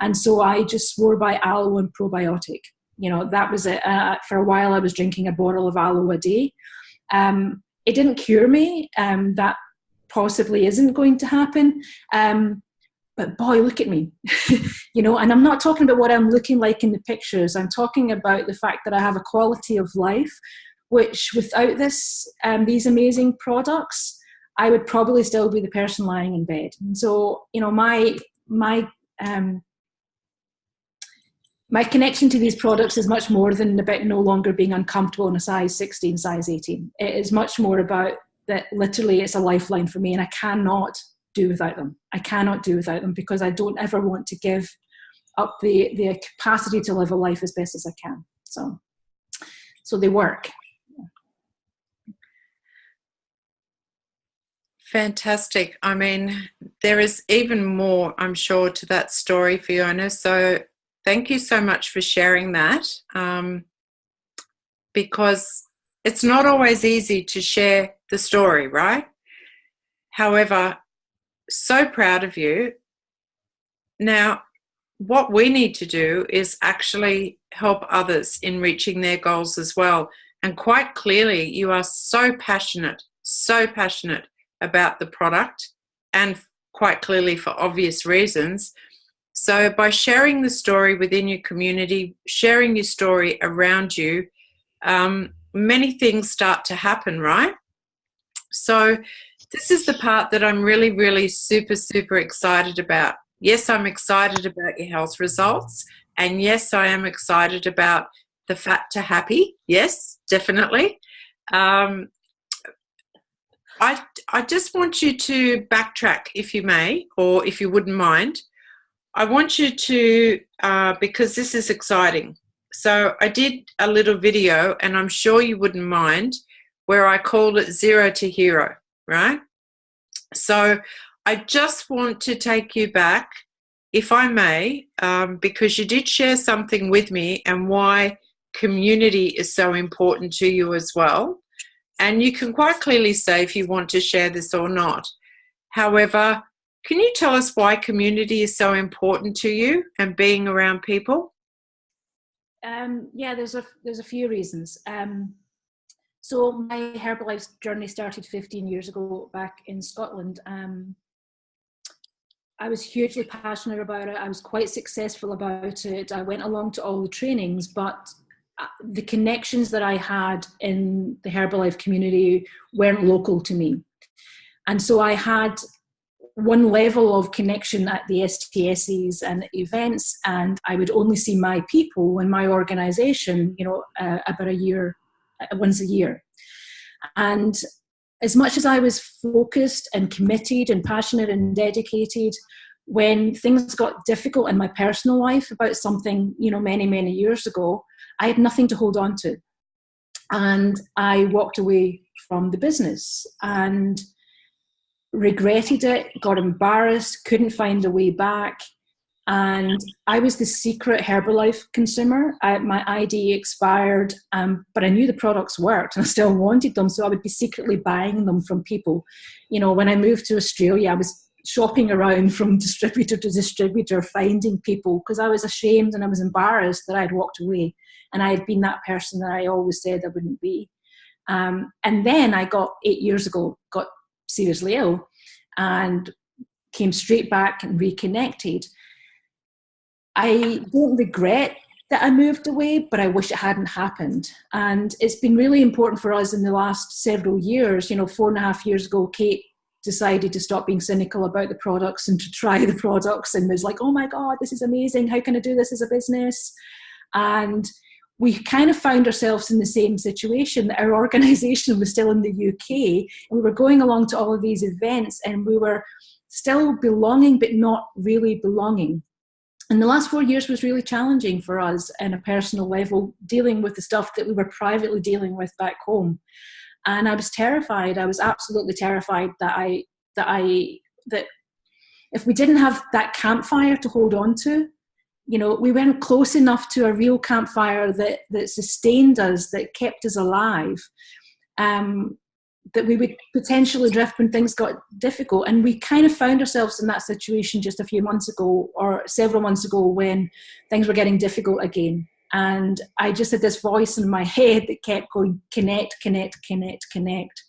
And so I just swore by aloe and probiotic. That was it. For a while, I was drinking a bottle of aloe a day. It didn't cure me. That possibly isn't going to happen. But boy, look at me, and I'm not talking about what I'm looking like in the pictures. I'm talking about the fact that I have a quality of life, which without these amazing products, I would probably still be the person lying in bed. And so, my connection to these products is much more than about no longer being uncomfortable in a size 16, size 18. It is much more about that literally it's a lifeline for me, and I cannot do without them. I cannot do without them because I don't ever want to give up the capacity to live a life as best as I can. So they work. Fantastic. I mean, there is even more, I'm sure, to that story, Fiona. So thank you so much for sharing that, because it's not always easy to share the story, right? However, so proud of you. Now, what we need to do is actually help others in reaching their goals as well. And quite clearly, you are so passionate about the product, and quite clearly for obvious reasons. So by sharing the story within your community, sharing your story around you, many things start to happen, right? So this is the part that I'm really, really super, super excited about. Yes, I'm excited about your health results. And yes, I am excited about the fat to happy. Yes, definitely. Um, I just want you to backtrack, if you may, or if you wouldn't mind. I want you to, because this is exciting. So I did a little video, and I'm sure you wouldn't mind, where I called it Zero to Hero, right? So I just want to take you back, if I may, because you did share something with me and why community is so important to you as well. And you can quite clearly say if you want to share this or not. However, can you tell us why community is so important to you and being around people? Yeah, there's a few reasons. So my Herbalife journey started 15 years ago back in Scotland. I was hugely passionate about it. I was quite successful about it. I went along to all the trainings, but the connections that I had in the Herbalife community weren't local to me. And so I had one level of connection at the STSs and events, and I would only see my people in my organization, about once a year. And as much as I was focused and committed and passionate and dedicated, when things got difficult in my personal life about something, many, many years ago, I had nothing to hold on to. And I walked away from the business and regretted it, got embarrassed, couldn't find a way back. And I was the secret Herbalife consumer. My ID expired, but I knew the products worked and I still wanted them. So I would be secretly buying them from people. When I moved to Australia, I was shopping around from distributor to distributor, finding people because I was ashamed and I was embarrassed that I had walked away. And I had been that person that I always said I wouldn't be. And then I got 8 years ago, got seriously ill and came straight back and reconnected. I don't regret that I moved away, but I wish it hadn't happened. And it's been really important for us in the last several years. 4.5 years ago, Kate decided to stop being cynical about the products and to try the products and was like, oh my God, this is amazing. How can I do this as a business? And we kind of found ourselves in the same situation. Our organization was still in the UK and we were going along to all of these events and we were still belonging, but not really belonging. And the last 4 years was really challenging for us on a personal level, dealing with the stuff that we were privately dealing with back home. And I was terrified. I was absolutely terrified that if we didn't have that campfire to hold on to, we weren't close enough to a real campfire that sustained us, that kept us alive, that we would potentially drift when things got difficult. And we kind of found ourselves in that situation just a few months ago or several months ago when things were getting difficult again. And I just had this voice in my head that kept going, connect, connect, connect, connect.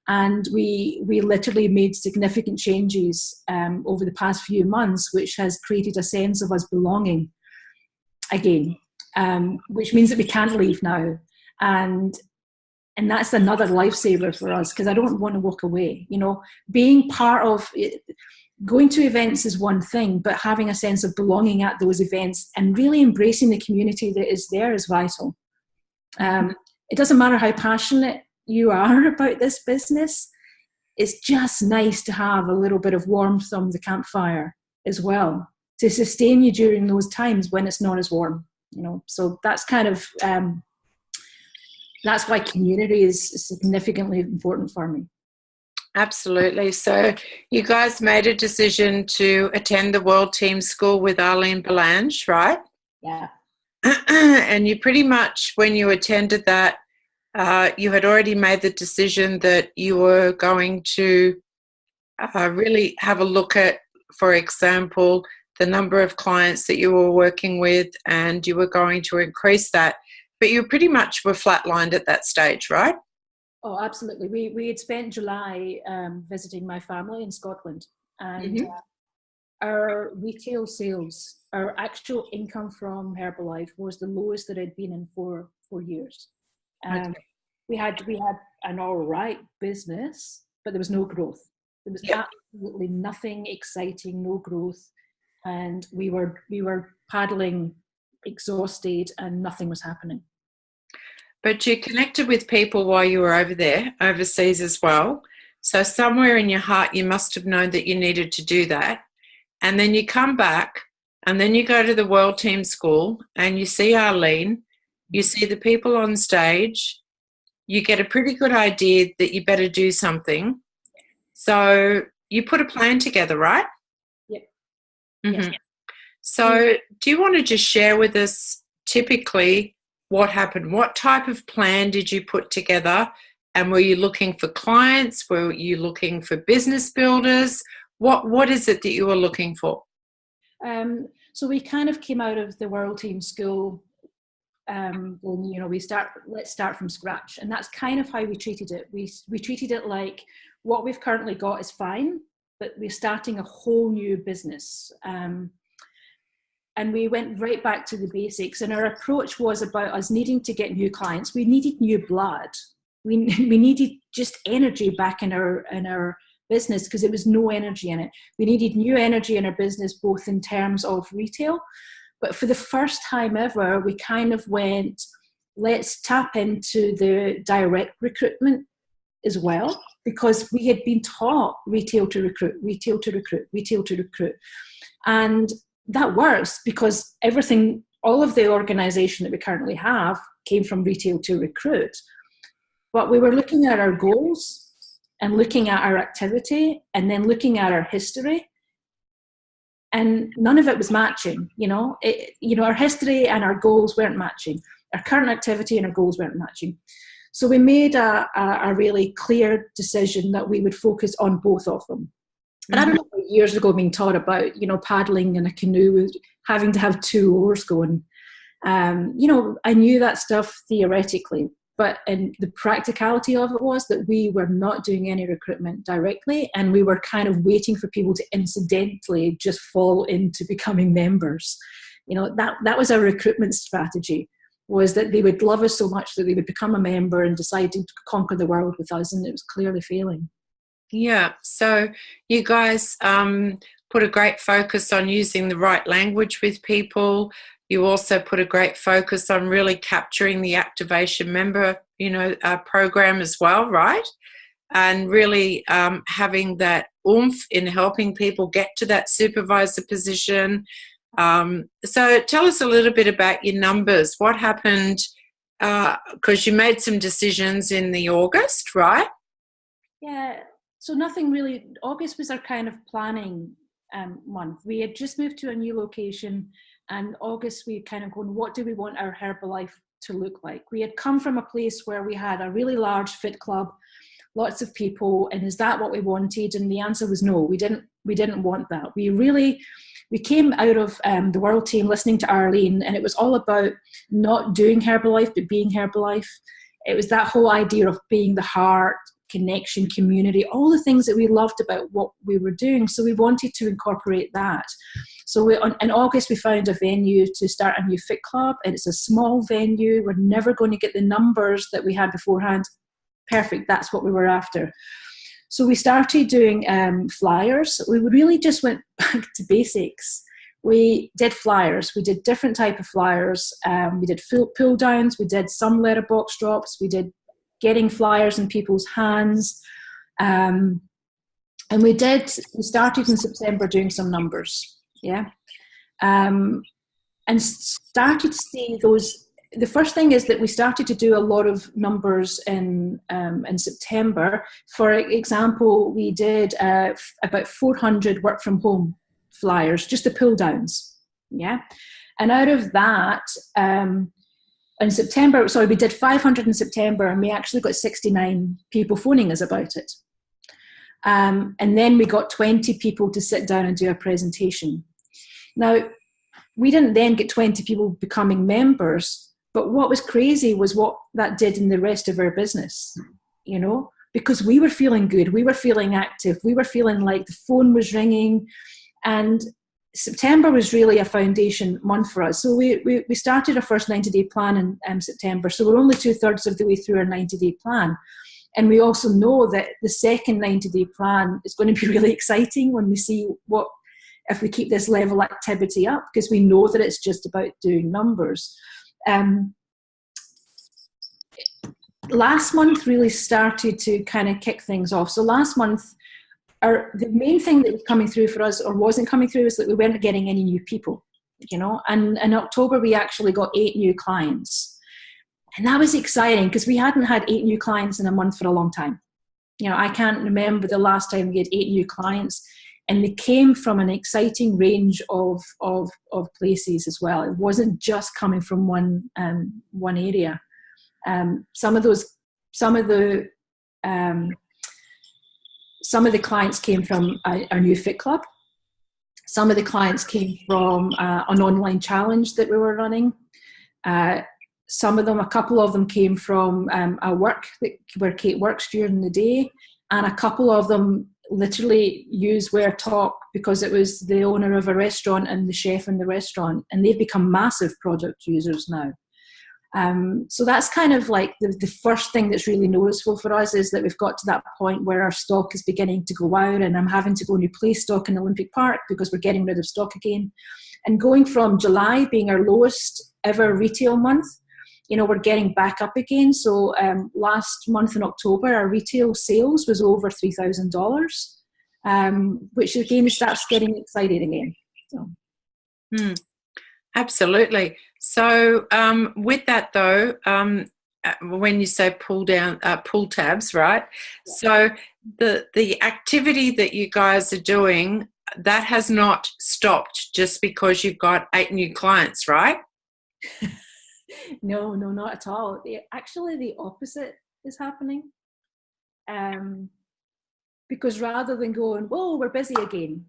And we literally made significant changes over the past few months, which has created a sense of us belonging again, which means that we can't leave now. And that's another lifesaver for us because I don't want to walk away. Being part of it, going to events is one thing, but having a sense of belonging at those events and really embracing the community that is there is vital. It doesn't matter how passionate you are about this business. It's just nice to have a little bit of warmth on the campfire as well to sustain you during those times when it's not as warm. So that's kind of that's why community is significantly important for me. Absolutely. So you guys made a decision to attend the World Team School with Arlene Belange, right? Yeah. And you pretty much, when you attended that, you had already made the decision that you were going to really have a look at, for example, the number of clients that you were working with, and you were going to increase that. But you pretty much were flatlined at that stage, right? Oh, absolutely. We had spent July visiting my family in Scotland, and our retail sales, our actual income from Herbalife was the lowest that I'd been in for 4 years. Okay. we had an all right business, but there was no growth. There was absolutely nothing exciting, no growth, and we were paddling exhausted, and nothing was happening. But you connected with people while you were over there, overseas as well. So somewhere in your heart, you must have known that you needed to do that. And then you come back, and then you go to the World Team School, and you see Arlene, you see the people on stage, you get a pretty good idea that you better do something. So you put a plan together, right? Yep. Mm-hmm. Yes. So do you want to just share with us typically what happened? What type of plan did you put together? And were you looking for clients? Were you looking for business builders? What is it that you were looking for? So we kind of came out of the World Team School. Let's start from scratch, and that's kind of how we treated it. We treated it like what we've currently got is fine, but we're starting a whole new business. And we went right back to the basics, and our approach was about us needing to get new clients. We needed new blood. We needed just energy back in our business, because there was no energy in it. We needed new energy in our business, both in terms of retail, but for the first time ever, we kind of went, let's tap into the direct recruitment as well, because we had been taught retail to recruit, retail to recruit, retail to recruit. And that works because all of the organization that we currently have came from retail to recruit. But we were looking at our goals and looking at our activity and then looking at our history, and none of it was matching. Our history and our goals weren't matching. Our current activity and our goals weren't matching. So we made a really clear decision that we would focus on both of them. And I remember years ago being taught about, paddling in a canoe, having to have 2 oars going. I knew that stuff theoretically, but the practicality of it was that we were not doing any recruitment directly, and we were kind of waiting for people to incidentally just fall into becoming members. That was our recruitment strategy, was that they would love us so much that they would become a member and decide to conquer the world with us, and it was clearly failing. Yeah, so you guys put a great focus on using the right language with people. You also put a great focus on really capturing the activation member, program as well, right? And really having that oomph in helping people get to that supervisor position. So tell us a little bit about your numbers. What happened? Because you made some decisions in the August, right? Yeah. So nothing really. August was our kind of planning month. We had just moved to a new location, and August we kind of going, what do we want our Herbalife to look like? We had come from a place where we had a really large fit club, lots of people, and is that what we wanted? And the answer was no. We didn't want that. We came out of the World Team listening to Arlene, and it was all about not doing Herbalife but being Herbalife. It was that whole idea of being the heart, connection, community, all the things that we loved about what we were doing. So we wanted to incorporate that. So in August, we found a venue to start a new fit club, and it's a small venue. We're never going to get the numbers that we had beforehand. Perfect, that's what we were after. So we started doing flyers. We really just went back to basics. We did flyers. We did different type of flyers. We did full pull downs. We did some letterbox drops. We did getting flyers in people's hands. And we started in September doing some numbers. Yeah. And started to see those. The first thing is that we started to do a lot of numbers in September. For example, we did about 400 work from home flyers, just the pull downs. Yeah. And out of that, in September, we did 500 in September, and we actually got 69 people phoning us about it. And then we got 20 people to sit down and do a presentation. Now, we didn't then get 20 people becoming members, but what was crazy was what that did in the rest of our business, because we were feeling good, we were feeling active, we were feeling like the phone was ringing, and September was really a foundation month for us. So we started our first 90-day plan in September. So we're only 2/3 of the way through our 90-day plan. And we also know that the second 90-day plan is going to be really exciting when we see if we keep this level of activity up, because we know that it's just about doing numbers. Last month really started to kind of kick things off. So last month, the main thing that was coming through for us, or wasn't coming through, is that we weren't getting any new people, and in October we actually got 8 new clients. And that was exciting because we hadn't had 8 new clients in a month for a long time. I can't remember the last time we had 8 new clients, and they came from an exciting range of places as well. It wasn't just coming from one area. Some of the clients came from our new Fit Club. Some of the clients came from an online challenge that we were running. A couple of them came from our work, where Kate works during the day, and a couple of them literally used Where Talk because it was the owner of a restaurant and the chef in the restaurant, and they've become massive product users now. So that's kind of like the first thing that's really noticeable for us, is that we've got to that point where our stock is beginning to go out, and I'm having to go and replace stock in Olympic Park because we're getting rid of stock again. And going from July being our lowest ever retail month, we're getting back up again. So last month in October, our retail sales was over $3,000, which again starts getting excited again. So. Absolutely. So with that though, when you say pull tabs, right? So the activity that you guys are doing, that has not stopped just because you've got 8 new clients, right? No, not at all. Actually, the opposite is happening. Because rather than going, whoa, we're busy again,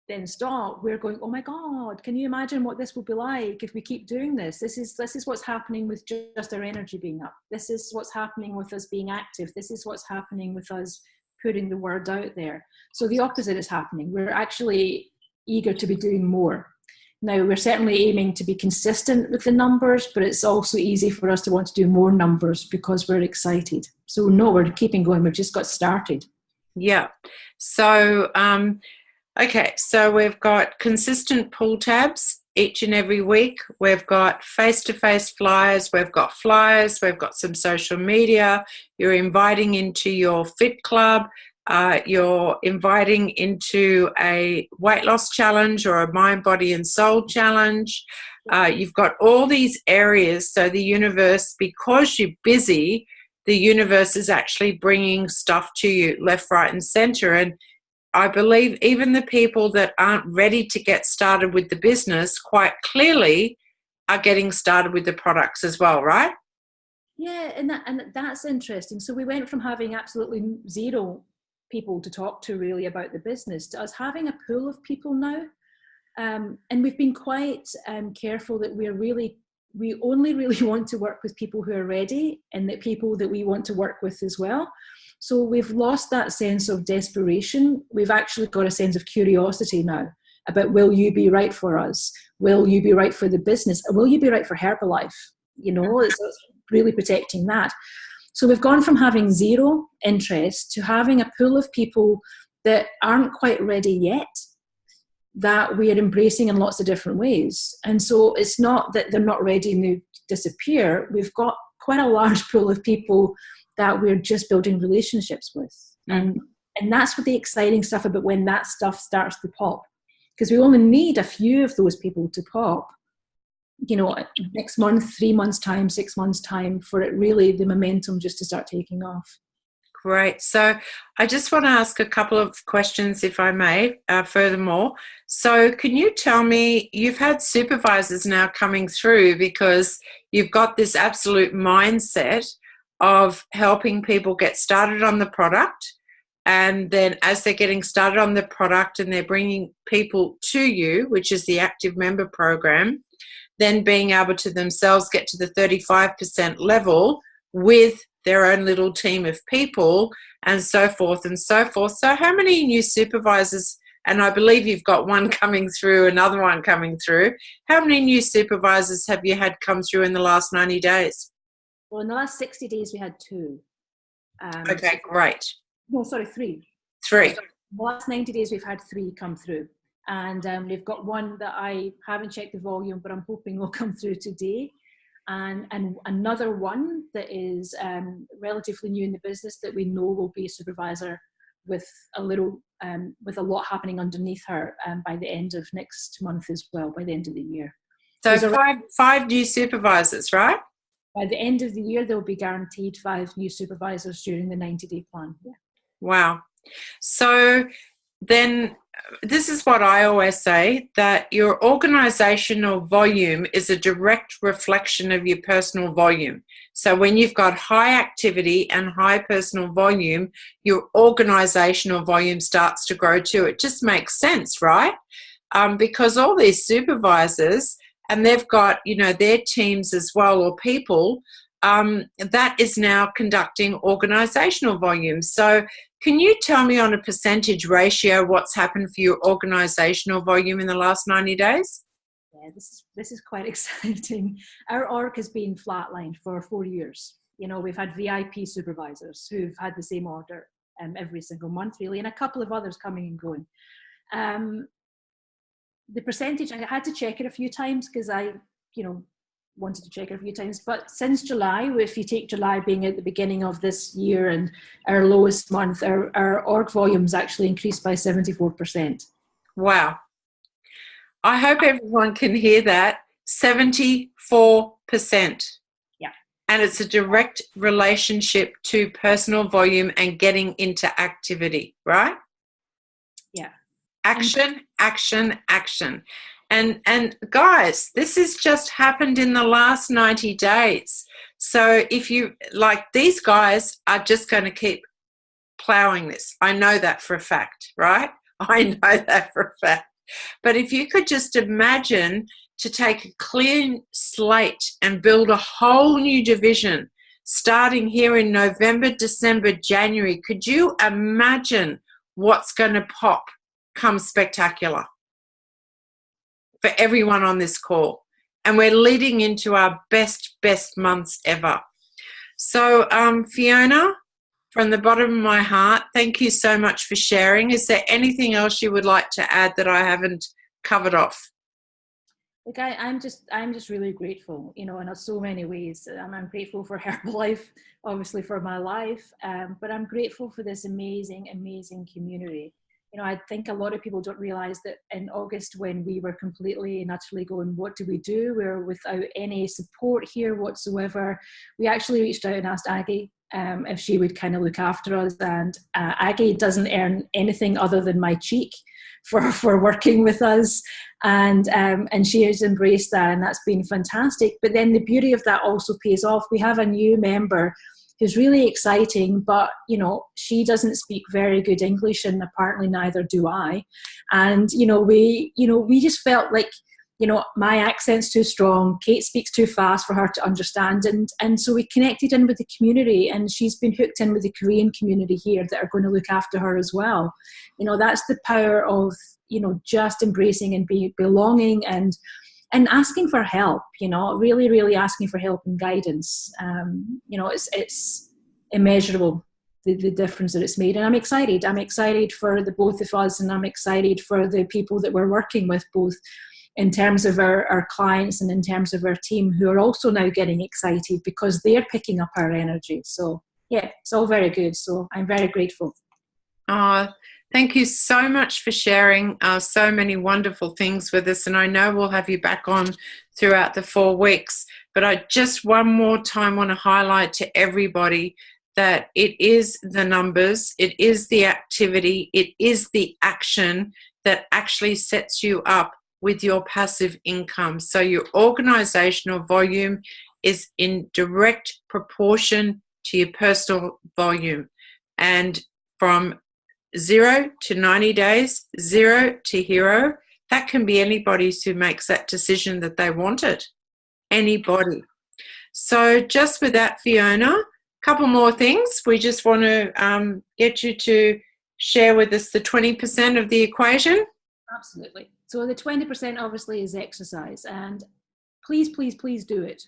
then stop, we're going, oh my God, can you imagine what this will be like if we keep doing this? This is what's happening with just our energy being up. This is what's happening with us being active. This is what's happening with us putting the word out there. So the opposite is happening. We're actually eager to be doing more. Now, we're certainly aiming to be consistent with the numbers, but it's also easy for us to want to do more numbers because we're excited. So no, we're keeping going. We've just got started. Yeah. So, okay, so we've got consistent pull tabs each and every week. We've got face-to-face flyers. We've got some social media. You're inviting into your Fit Club. You're inviting into a weight loss challenge or a mind, body and soul challenge. You've got all these areas. So the universe, because you're busy, the universe is actually bringing stuff to you left, right and center. And I believe even the people that aren't ready to get started with the business quite clearly are getting started with the products as well, right? Yeah, and that's interesting. So we went from having absolutely zero people to talk to really about the business to us having a pool of people now. And we've been quite careful that we only really want to work with people who are ready and the people that we want to work with as well. So we've lost that sense of desperation. We've actually got a sense of curiosity now about, will you be right for us? Will you be right for the business? Or will you be right for Herbalife? It's really protecting that. So we've gone from having zero interest to having a pool of people that aren't quite ready yet, that we are embracing in lots of different ways. And so it's not that they're not ready and they disappear. We've got quite a large pool of people that we're just building relationships with. And that's what the exciting stuff about when that stuff starts to pop. Because we only need a few of those people to pop, next month, 3 months' time, 6 months' time, for it really, the momentum just to start taking off. Great. So I just want to ask a couple of questions, if I may, furthermore. So can you tell me, you've had supervisors now coming through because you've got this absolute mindset of helping people get started on the product. And then as they're getting started on the product and they're bringing people to you, which is the active member program, then being able to themselves get to the 35% level with their own little team of people and so forth and so forth. So how many new supervisors and I believe you've got one coming through, another one coming through. How many new supervisors have you had come through in the last 90 days? Well, in the last 60 days, we had 2. Okay, great. No, sorry, 3. 3. In the last 90 days, we've had 3 come through. And we've got one that I haven't checked the volume, but I'm hoping will come through today. And another one that is relatively new in the business that we know will be a supervisor with a lot happening underneath her by the end of next month as well, by the end of the year. So five new supervisors, right? By the end of the year, there will be guaranteed 5 new supervisors during the 90-day plan. Yeah. Wow. So then this is what I always say, that your organizational volume is a direct reflection of your personal volume. So when you've got high activity and high personal volume, your organizational volume starts to grow too. It just makes sense, right? Because all these supervisors, and they've got, their teams as well, or people, that is now conducting organizational volume. So can you tell me on a percentage ratio what's happened for your organizational volume in the last 90 days? Yeah, this is quite exciting. Our org has been flatlined for 4 years. We've had VIP supervisors who've had the same order every single month, really, and a couple of others coming and going. The percentage, I had to check it a few times because I, wanted to check it a few times. But since July, if you take July being at the beginning of this year and our lowest month, our org volumes actually increased by 74%. Wow. I hope everyone can hear that. 74%. Yeah. And it's a direct relationship to personal volume and getting into activity, right? Yeah. Action, action, action. And guys, this has just happened in the last 90 days. So if you, like, these guys are just going to keep plowing this. I know that for a fact, right? I know that for a fact. But if you could just imagine to take a clean slate and build a whole new division starting here in November, December, January, could you imagine what's going to pop come spectacular for everyone on this call? And we're leading into our best months ever. So Fiona, from the bottom of my heart, thank you so much for sharing. Is there anything else you would like to add that I haven't covered off? Look, I'm just really grateful, in so many ways. I'm grateful for Herbalife, obviously for my life, but I'm grateful for this amazing, amazing community. I think a lot of people don't realize that in August, when we were completely and utterly going, what do we do? We're without any support here whatsoever. We actually reached out and asked Aggie if she would kind of look after us. And Aggie doesn't earn anything other than my cheek for working with us. And she has embraced that, and that's been fantastic. But then the beauty of that also pays off. We have a new member who's really exciting, but she doesn't speak very good English, and apparently neither do I. And we just felt like my accent's too strong, Kate speaks too fast for her to understand, and so we connected in with the community, and she's been hooked in with the Korean community here that are going to look after her as well. That's the power of just embracing and belonging and asking for help, really, really asking for help and guidance. It's immeasurable, the difference that it's made. And I'm excited for the both of us, and I'm excited for the people that we're working with, both in terms of our clients and in terms of our team, who are also now getting excited because they're picking up our energy. So yeah, it's all very good. So I'm very grateful. Thank you so much for sharing so many wonderful things with us. And I know we'll have you back on throughout the 4 weeks. But I just one more time want to highlight to everybody that it is the numbers, it is the activity, it is the action that actually sets you up with your passive income. So your organizational volume is in direct proportion to your personal volume. And from 0 to 90 days, 0 to hero, that can be anybody who makes that decision that they want it. Anybody. So just with that, Fiona, a couple more things. We just want to get you to share with us the 20% of the equation? Absolutely. So the 20% obviously is exercise, and please, please, please do it.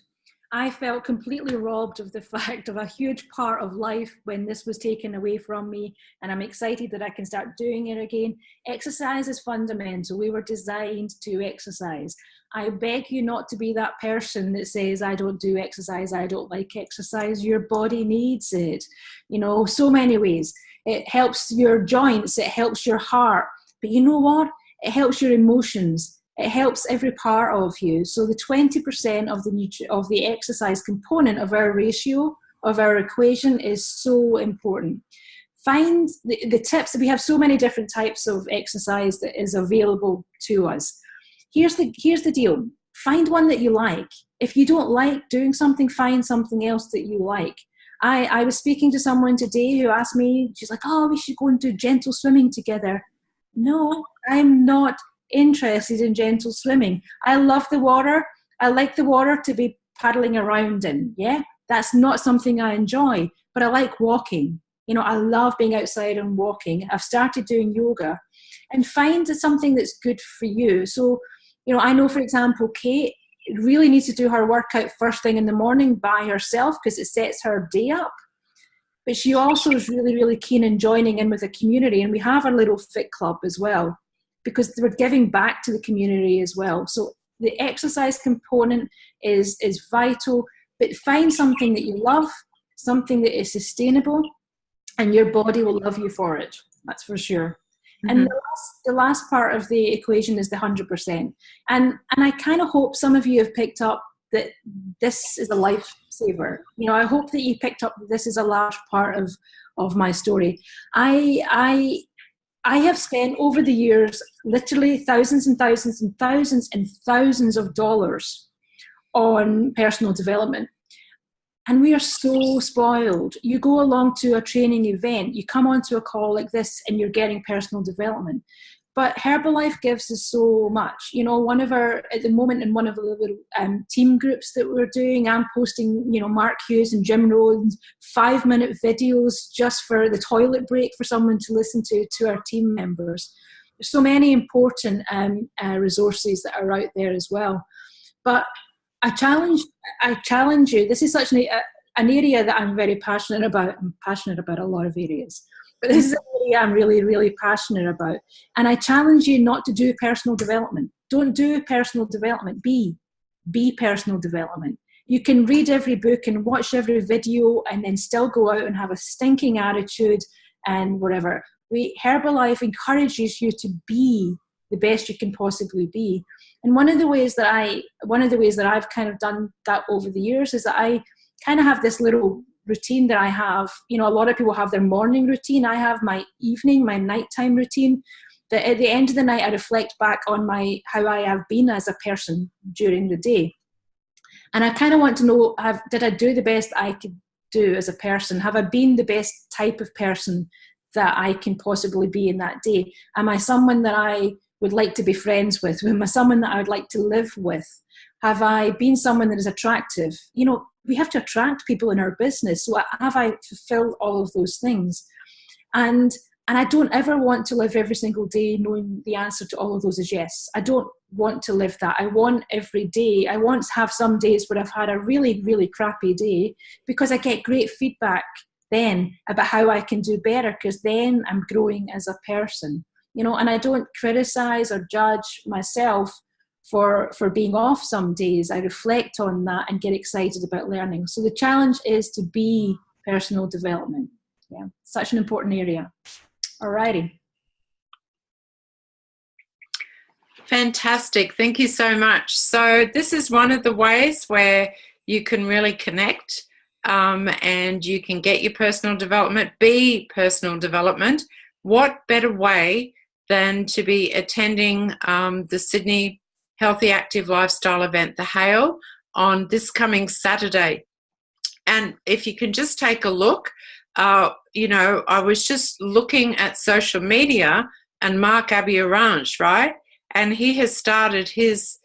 I felt completely robbed of the fact of a huge part of life when this was taken away from me, and I'm excited that I can start doing it again. Exercise is fundamental. We were designed to exercise. I beg you not to be that person that says, I don't do exercise, I don't like exercise. Your body needs it, so many ways. It helps your joints, it helps your heart, but you know what? It helps your emotions. It helps every part of you. So the 20% of the exercise component of our ratio, of our equation, is so important. Find the tips. We have so many different types of exercise that is available to us. Here's the deal. Find one that you like. If you don't like doing something, find something else that you like. I was speaking to someone today who asked me, she's like, oh, we should go and do gentle swimming together. No, I'm not interested in gentle swimming. I love the water. I like the water to be paddling around in. Yeah, that's not something I enjoy, but I like walking. I love being outside and walking. I've started doing yoga, and find something that's good for you. So, I know, for example, Kate really needs to do her workout first thing in the morning by herself because it sets her day up. But she also is really, really keen in joining in with a community, and we have a little fit club as well, because we're giving back to the community as well. So the exercise component is vital, but find something that you love, something that is sustainable, and your body will love you for it. That's for sure. Mm-hmm. And the last part of the equation is the 100%. And I kind of hope some of you have picked up that this is a lifesaver. I hope that you picked up that this is a large part of my story. I have spent over the years literally thousands and thousands and thousands and thousands of dollars on personal development. And we are so spoiled. You go along to a training event, you come onto a call like this and you're getting personal development. But Herbalife gives us so much. At the moment in one of the little team groups that we're doing, I'm posting, Mark Hughes and Jim Rohn's 5-minute videos just for the toilet break for someone to listen to our team members. There's so many important resources that are out there as well. But I challenge you. This is such an area that I'm very passionate about. I'm passionate about a lot of areas. But this is an area I'm really, really passionate about. And I challenge you not to do personal development. Don't do personal development. Be personal development. You can read every book and watch every video and then still go out and have a stinking attitude and whatever. Herbalife encourages you to be the best you can possibly be. And one of the ways that I've kind of done that over the years is that I kind of have this little routine that I have. A lot of people have their morning routine. I have my evening, my nighttime routine. That at the end of the night, I reflect back on how I have been as a person during the day. And I kind of want to know, did I do the best I could do as a person? Have I been the best type of person that I can possibly be in that day? Am I someone that I would like to be friends with? Am I someone that I would like to live with? Have I been someone that is attractive? We have to attract people in our business. So have I fulfilled all of those things? And I don't ever want to live every single day knowing the answer to all of those is yes. I don't want to live that. I want every day. I want to have some days where I've had a really, really crappy day, because I get great feedback then about how I can do better, because then I'm growing as a person. And I don't criticize or judge myself for being off some days. I reflect on that and get excited about learning. So the challenge is to be personal development. Yeah, such an important area. Alrighty. Fantastic. Thank you so much. So this is one of the ways where you can really connect and you can get your personal development, be personal development. What better way than to be attending the Sydney Healthy Active Lifestyle event, the HAIL, on this coming Saturday. And if you can just take a look, I was just looking at social media and Mark Abiarange, right? And he has started his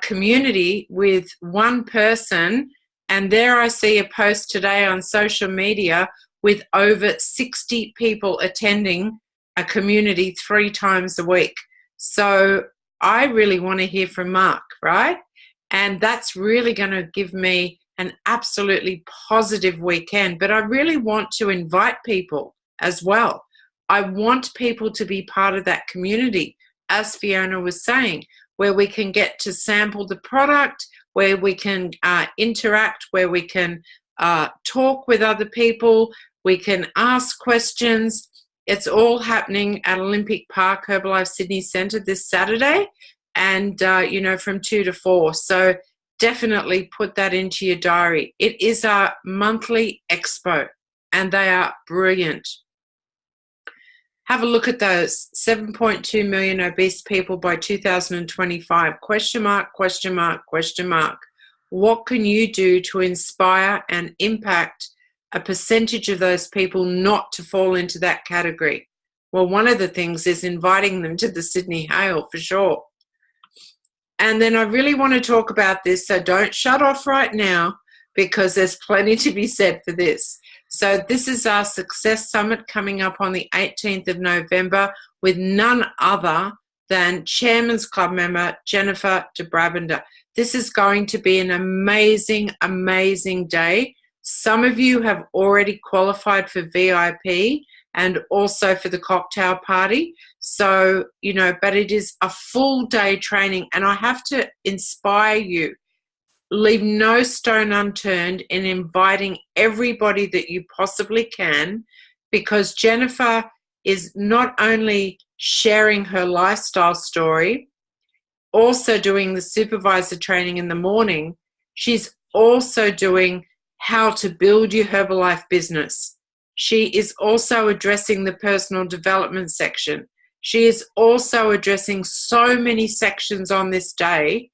community with one person. And there I see a post today on social media with over 60 people attending a community 3 times a week. So I really want to hear from Mark, right? And that's really going to give me an absolutely positive weekend. But I really want to invite people as well. I want people to be part of that community, as Fiona was saying, where we can get to sample the product, where we can interact, where we can talk with other people, we can ask questions. It's all happening at Olympic Park, Herbalife Sydney Centre this Saturday, and, from 2 to 4. So definitely put that into your diary. It is our monthly expo, and they are brilliant. Have a look at those. 7.2 million obese people by 2025. Question mark, question mark, question mark. What can you do to inspire and impact a percentage of those people not to fall into that category? Well, one of the things is inviting them to the Sydney Hale for sure. And then I really want to talk about this, so don't shut off right now, because there's plenty to be said for this. So this is our Success Summit coming up on the 18th of November with none other than Chairman's Club member Jennifer de Brabander. This is going to be an amazing, amazing day. Some of you have already qualified for VIP and also for the cocktail party. So, but it is a full day training, and I have to inspire you. Leave no stone unturned in inviting everybody that you possibly can, because Jennifer is not only sharing her lifestyle story, also doing the supervisor training in the morning, she's also doing how to build your Herbalife business. She is also addressing the personal development section. She is also addressing so many sections on this day.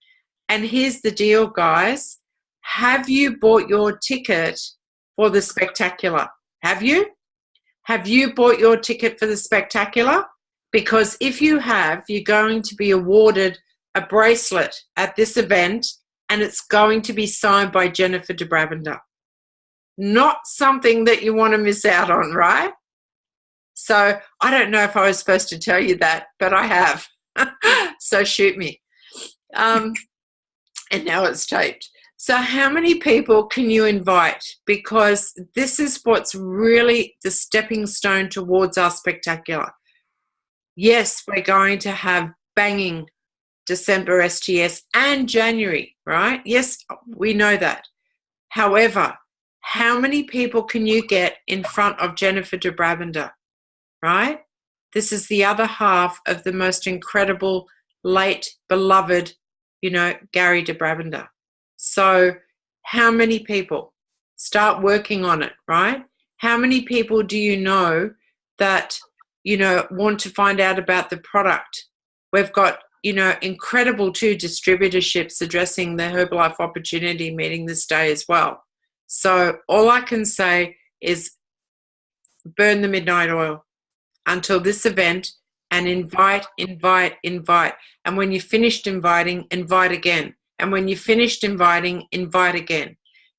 And here's the deal, guys. Have you bought your ticket for the spectacular? Have you? Have you bought your ticket for the spectacular? Because if you have, you're going to be awarded a bracelet at this event, and it's going to be signed by Jennifer de Brabander. Not something that you want to miss out on, right? So I don't know if I was supposed to tell you that, but I have. So shoot me. And now it's taped. So how many people can you invite? Because this is what's really the stepping stone towards our spectacular. Yes, we're going to have banging December STS and January, right? Yes, we know that. However, how many people can you get in front of Jennifer de Brabander, right? This is the other half of the most incredible, late, beloved, Gary de Brabander. So how many people? Start working on it, right? How many people do you know that, want to find out about the product? We've got, incredible 2 distributorships addressing the Herbalife Opportunity meeting this day as well. So all I can say is burn the midnight oil until this event, and invite. And when you're finished inviting, invite again. And when you're finished inviting, invite again.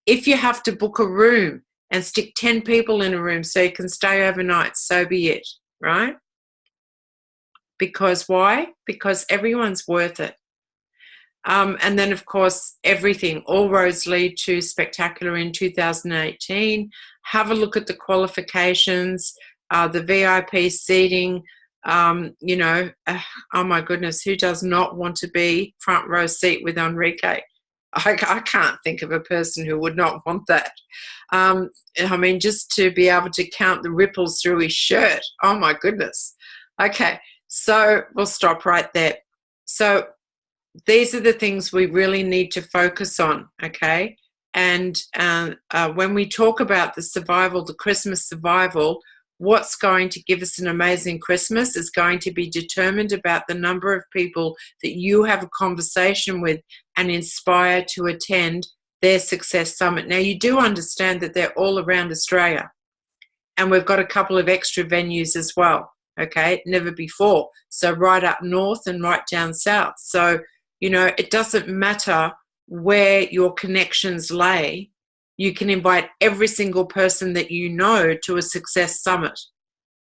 If you have to book a room and stick 10 people in a room so you can stay overnight, so be it, right? Because why? Because everyone's worth it. And then, of course, everything, all roads lead to spectacular in 2018. Have a look at the qualifications, the VIP seating. Oh my goodness, who does not want to be front row seat with Enrique? I can't think of a person who would not want that. Just to be able to count the ripples through his shirt. Oh my goodness. Okay, so we'll stop right there. So these are the things we really need to focus on, okay? And when we talk about the survival, the Christmas survival, what's going to give us an amazing Christmas is going to be determined about the number of people that you have a conversation with and inspire to attend their Success Summit. Now, you do understand that they're all around Australia, and we've got a couple of extra venues as well, okay? Never before. So right up north and right down south. So, it doesn't matter where your connections lay. You can invite every single person that you know to a Success Summit,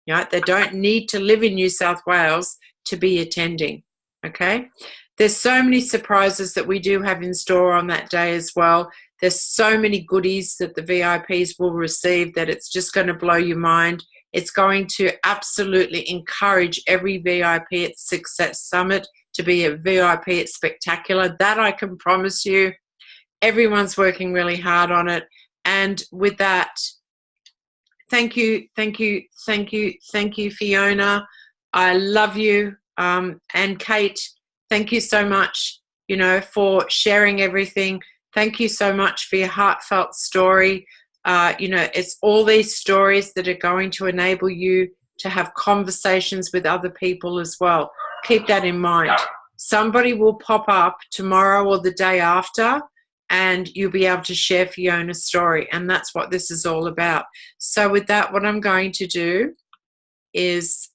You know, they don't need to live in New South Wales to be attending. Okay, there's so many surprises that we do have in store on that day as well. There's so many goodies that the VIPs will receive that it's just going to blow your mind. It's going to absolutely encourage every VIP at Success Summit to be a VIP at Spectacular. That I can promise you. Everyone's working really hard on it. And with that, thank you, Fiona. I love you. And Kate, thank you so much, you know, for sharing everything. Thank you so much for your heartfelt story. You know, it's all these stories that are going to enable you to have conversations with other people as well. Keep that in mind. Somebody will pop up tomorrow or the day after, and you'll be able to share Fiona's story. And that's what this is all about. So with that, what I'm going to do is